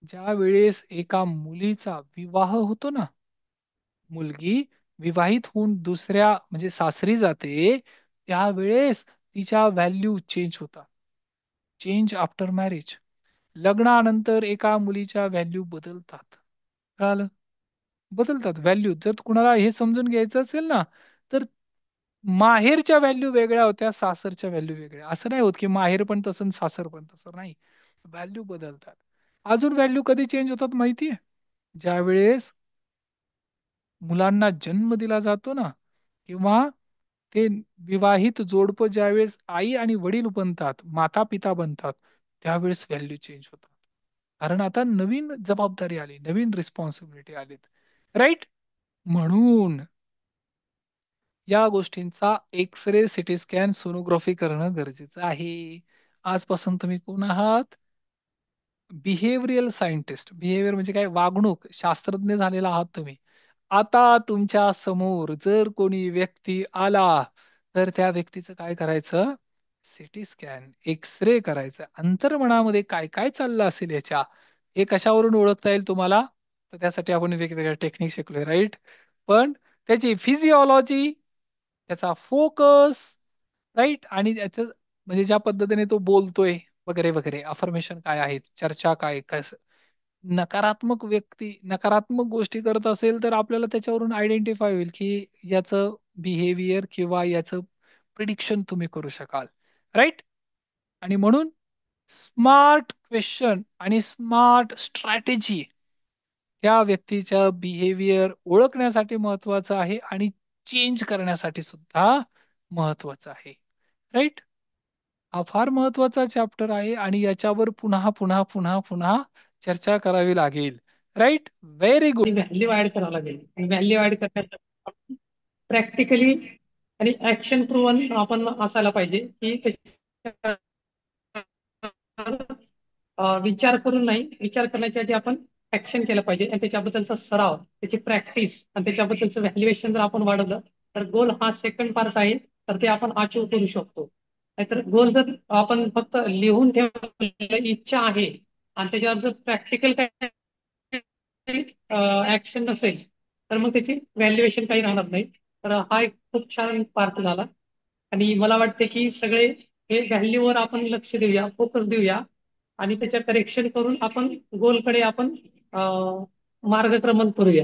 ज्या वेळेस एका मुलीचा विवाह होतो ना, मुलगी विवाहित होऊन दुसऱ्या म्हणजे सासरी जाते, त्यावेळेस तिच्या व्हॅल्यू चेंज होतात. Change after marriage. लग्नानंतर एका मुलीच्या व्हॅल्यू बदलतात. कळालं? बदलतात व्हॅल्यू. जर कुणाला हे समजून घ्यायचं असेल ना, तर माहेरच्या व्हॅल्यू वेगळ्या होत्या, सासरच्या व्हॅल्यू वेगळ्या. असं नाही होत, की माहेर पण तसं आणि सासर पण तसं नाही. व्हॅल्यू बदलतात. अजून व्हॅल्यू कधी चेंज होतात माहितीये? ज्यावेळेस मुलांना जन्म दिला जातो ना, किंवा ते विवाहित जोडपं ज्यावेळेस आई आणि वडील बनतात, माता पिता बनतात, त्यावेळेस व्हॅल्यू चेंज होतात. कारण आता नवीन जबाबदारी आली, नवीन रिस्पॉन्सिबिलिटी आलीत. राईट? म्हणून या गोष्टींचा एक्स-रे, सिटी स्कॅन, सोनोग्राफी करणं गरजेचं आहे. आजपासून तुम्ही कोण आहात? Behavioural scientist. बिहेवियर म्हणजे काय? वागणूक शास्त्रज्ञ झालेला आहात तुम्ही. आता तुमच्या समोर जर कोणी व्यक्ती आला, तर त्या व्यक्तीचं काय करायचं? सिटी स्कॅन, एक्स-रे करायचं. अंतर्मनामध्ये काय काय चाललं असेल याच्या, हे कशावरून ओळखता येईल तुम्हाला? तर त्यासाठी आपण वेगवेगळ्या टेक्निक शिकलोय, राईट? पण त्याची फिजिओलॉजी, त्याचा फोकस, राईट, आणि त्याचं म्हणजे ज्या पद्धतीने तो बोलतोय वगैरे वगैरे, अफर्मेशन काय आहेत, चर्चा काय, कसं नकारात्मक व्यक्ती नकारात्मक गोष्टी करत असेल, तर आपल्याला त्याच्यावरून आयडेंटिफाय होईल की याचं बिहेवियर किंवा याचं प्रिडिक्शन तुम्ही करू शकाल. राईट? आणि म्हणून स्मार्ट क्वेश्चन आणि स्मार्ट स्ट्रॅटेजी त्या व्यक्तीच्या बिहेवियर ओळखण्यासाठी महत्वाचं आहे आणि चेंज करण्यासाठी सुद्धा महत्वाचं आहे. राईट? हा फार महत्वाचा चॅप्टर आहे आणि याच्यावर पुन्हा पुन्हा पुन्हा पुन्हा चर्चा करावी लागेल. राईट? Very good. आणि व्हॅल्यू ऍड करावं लागेल. आणि व्हॅल्यू ऍड करण्यासाठी प्रॅक्टिकली आणि ऍक्शन प्रूव्हन आपण असायला पाहिजे की त्याच्या विचार करून नाही, विचार करण्याच्या आधी आपण ऍक्शन केलं पाहिजे आणि त्याच्याबद्दलचा सराव, त्याची प्रॅक्टिस आणि त्याच्याबद्दलचं व्हॅल्युएशन जर आपण वाढवलं तर गोल हा सेकंड पार्ट आहे, तर ते आपण अचीव्ह करू शकतो. नाहीतर गोल जर आपण फक्त लिहून ठेवलेलं इच्छा आहे आणि त्याच्यावर जर प्रॅक्टिकल काय ऍक्शन नसेल तर मग त्याची व्हॅल्युएशन काही राहणार नाही. तर हा एक खूप छान पार्ट झाला आणि मला वाटते की सगळे हे व्हॅल्यूवर आपण लक्ष देऊया, फोकस देऊया आणि त्याच्या करेक्शन करून आपण गोलकडे आपण मार्गक्रमण करूया.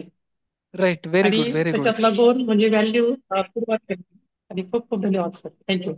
राईट. व्हेरी आणि गुड, व्हेरी गुड. त्याच्यातला गोल म्हणजे व्हॅल्यू सुरुवात केली. आणि खूप खूप धन्यवाद सर. थँक्यू.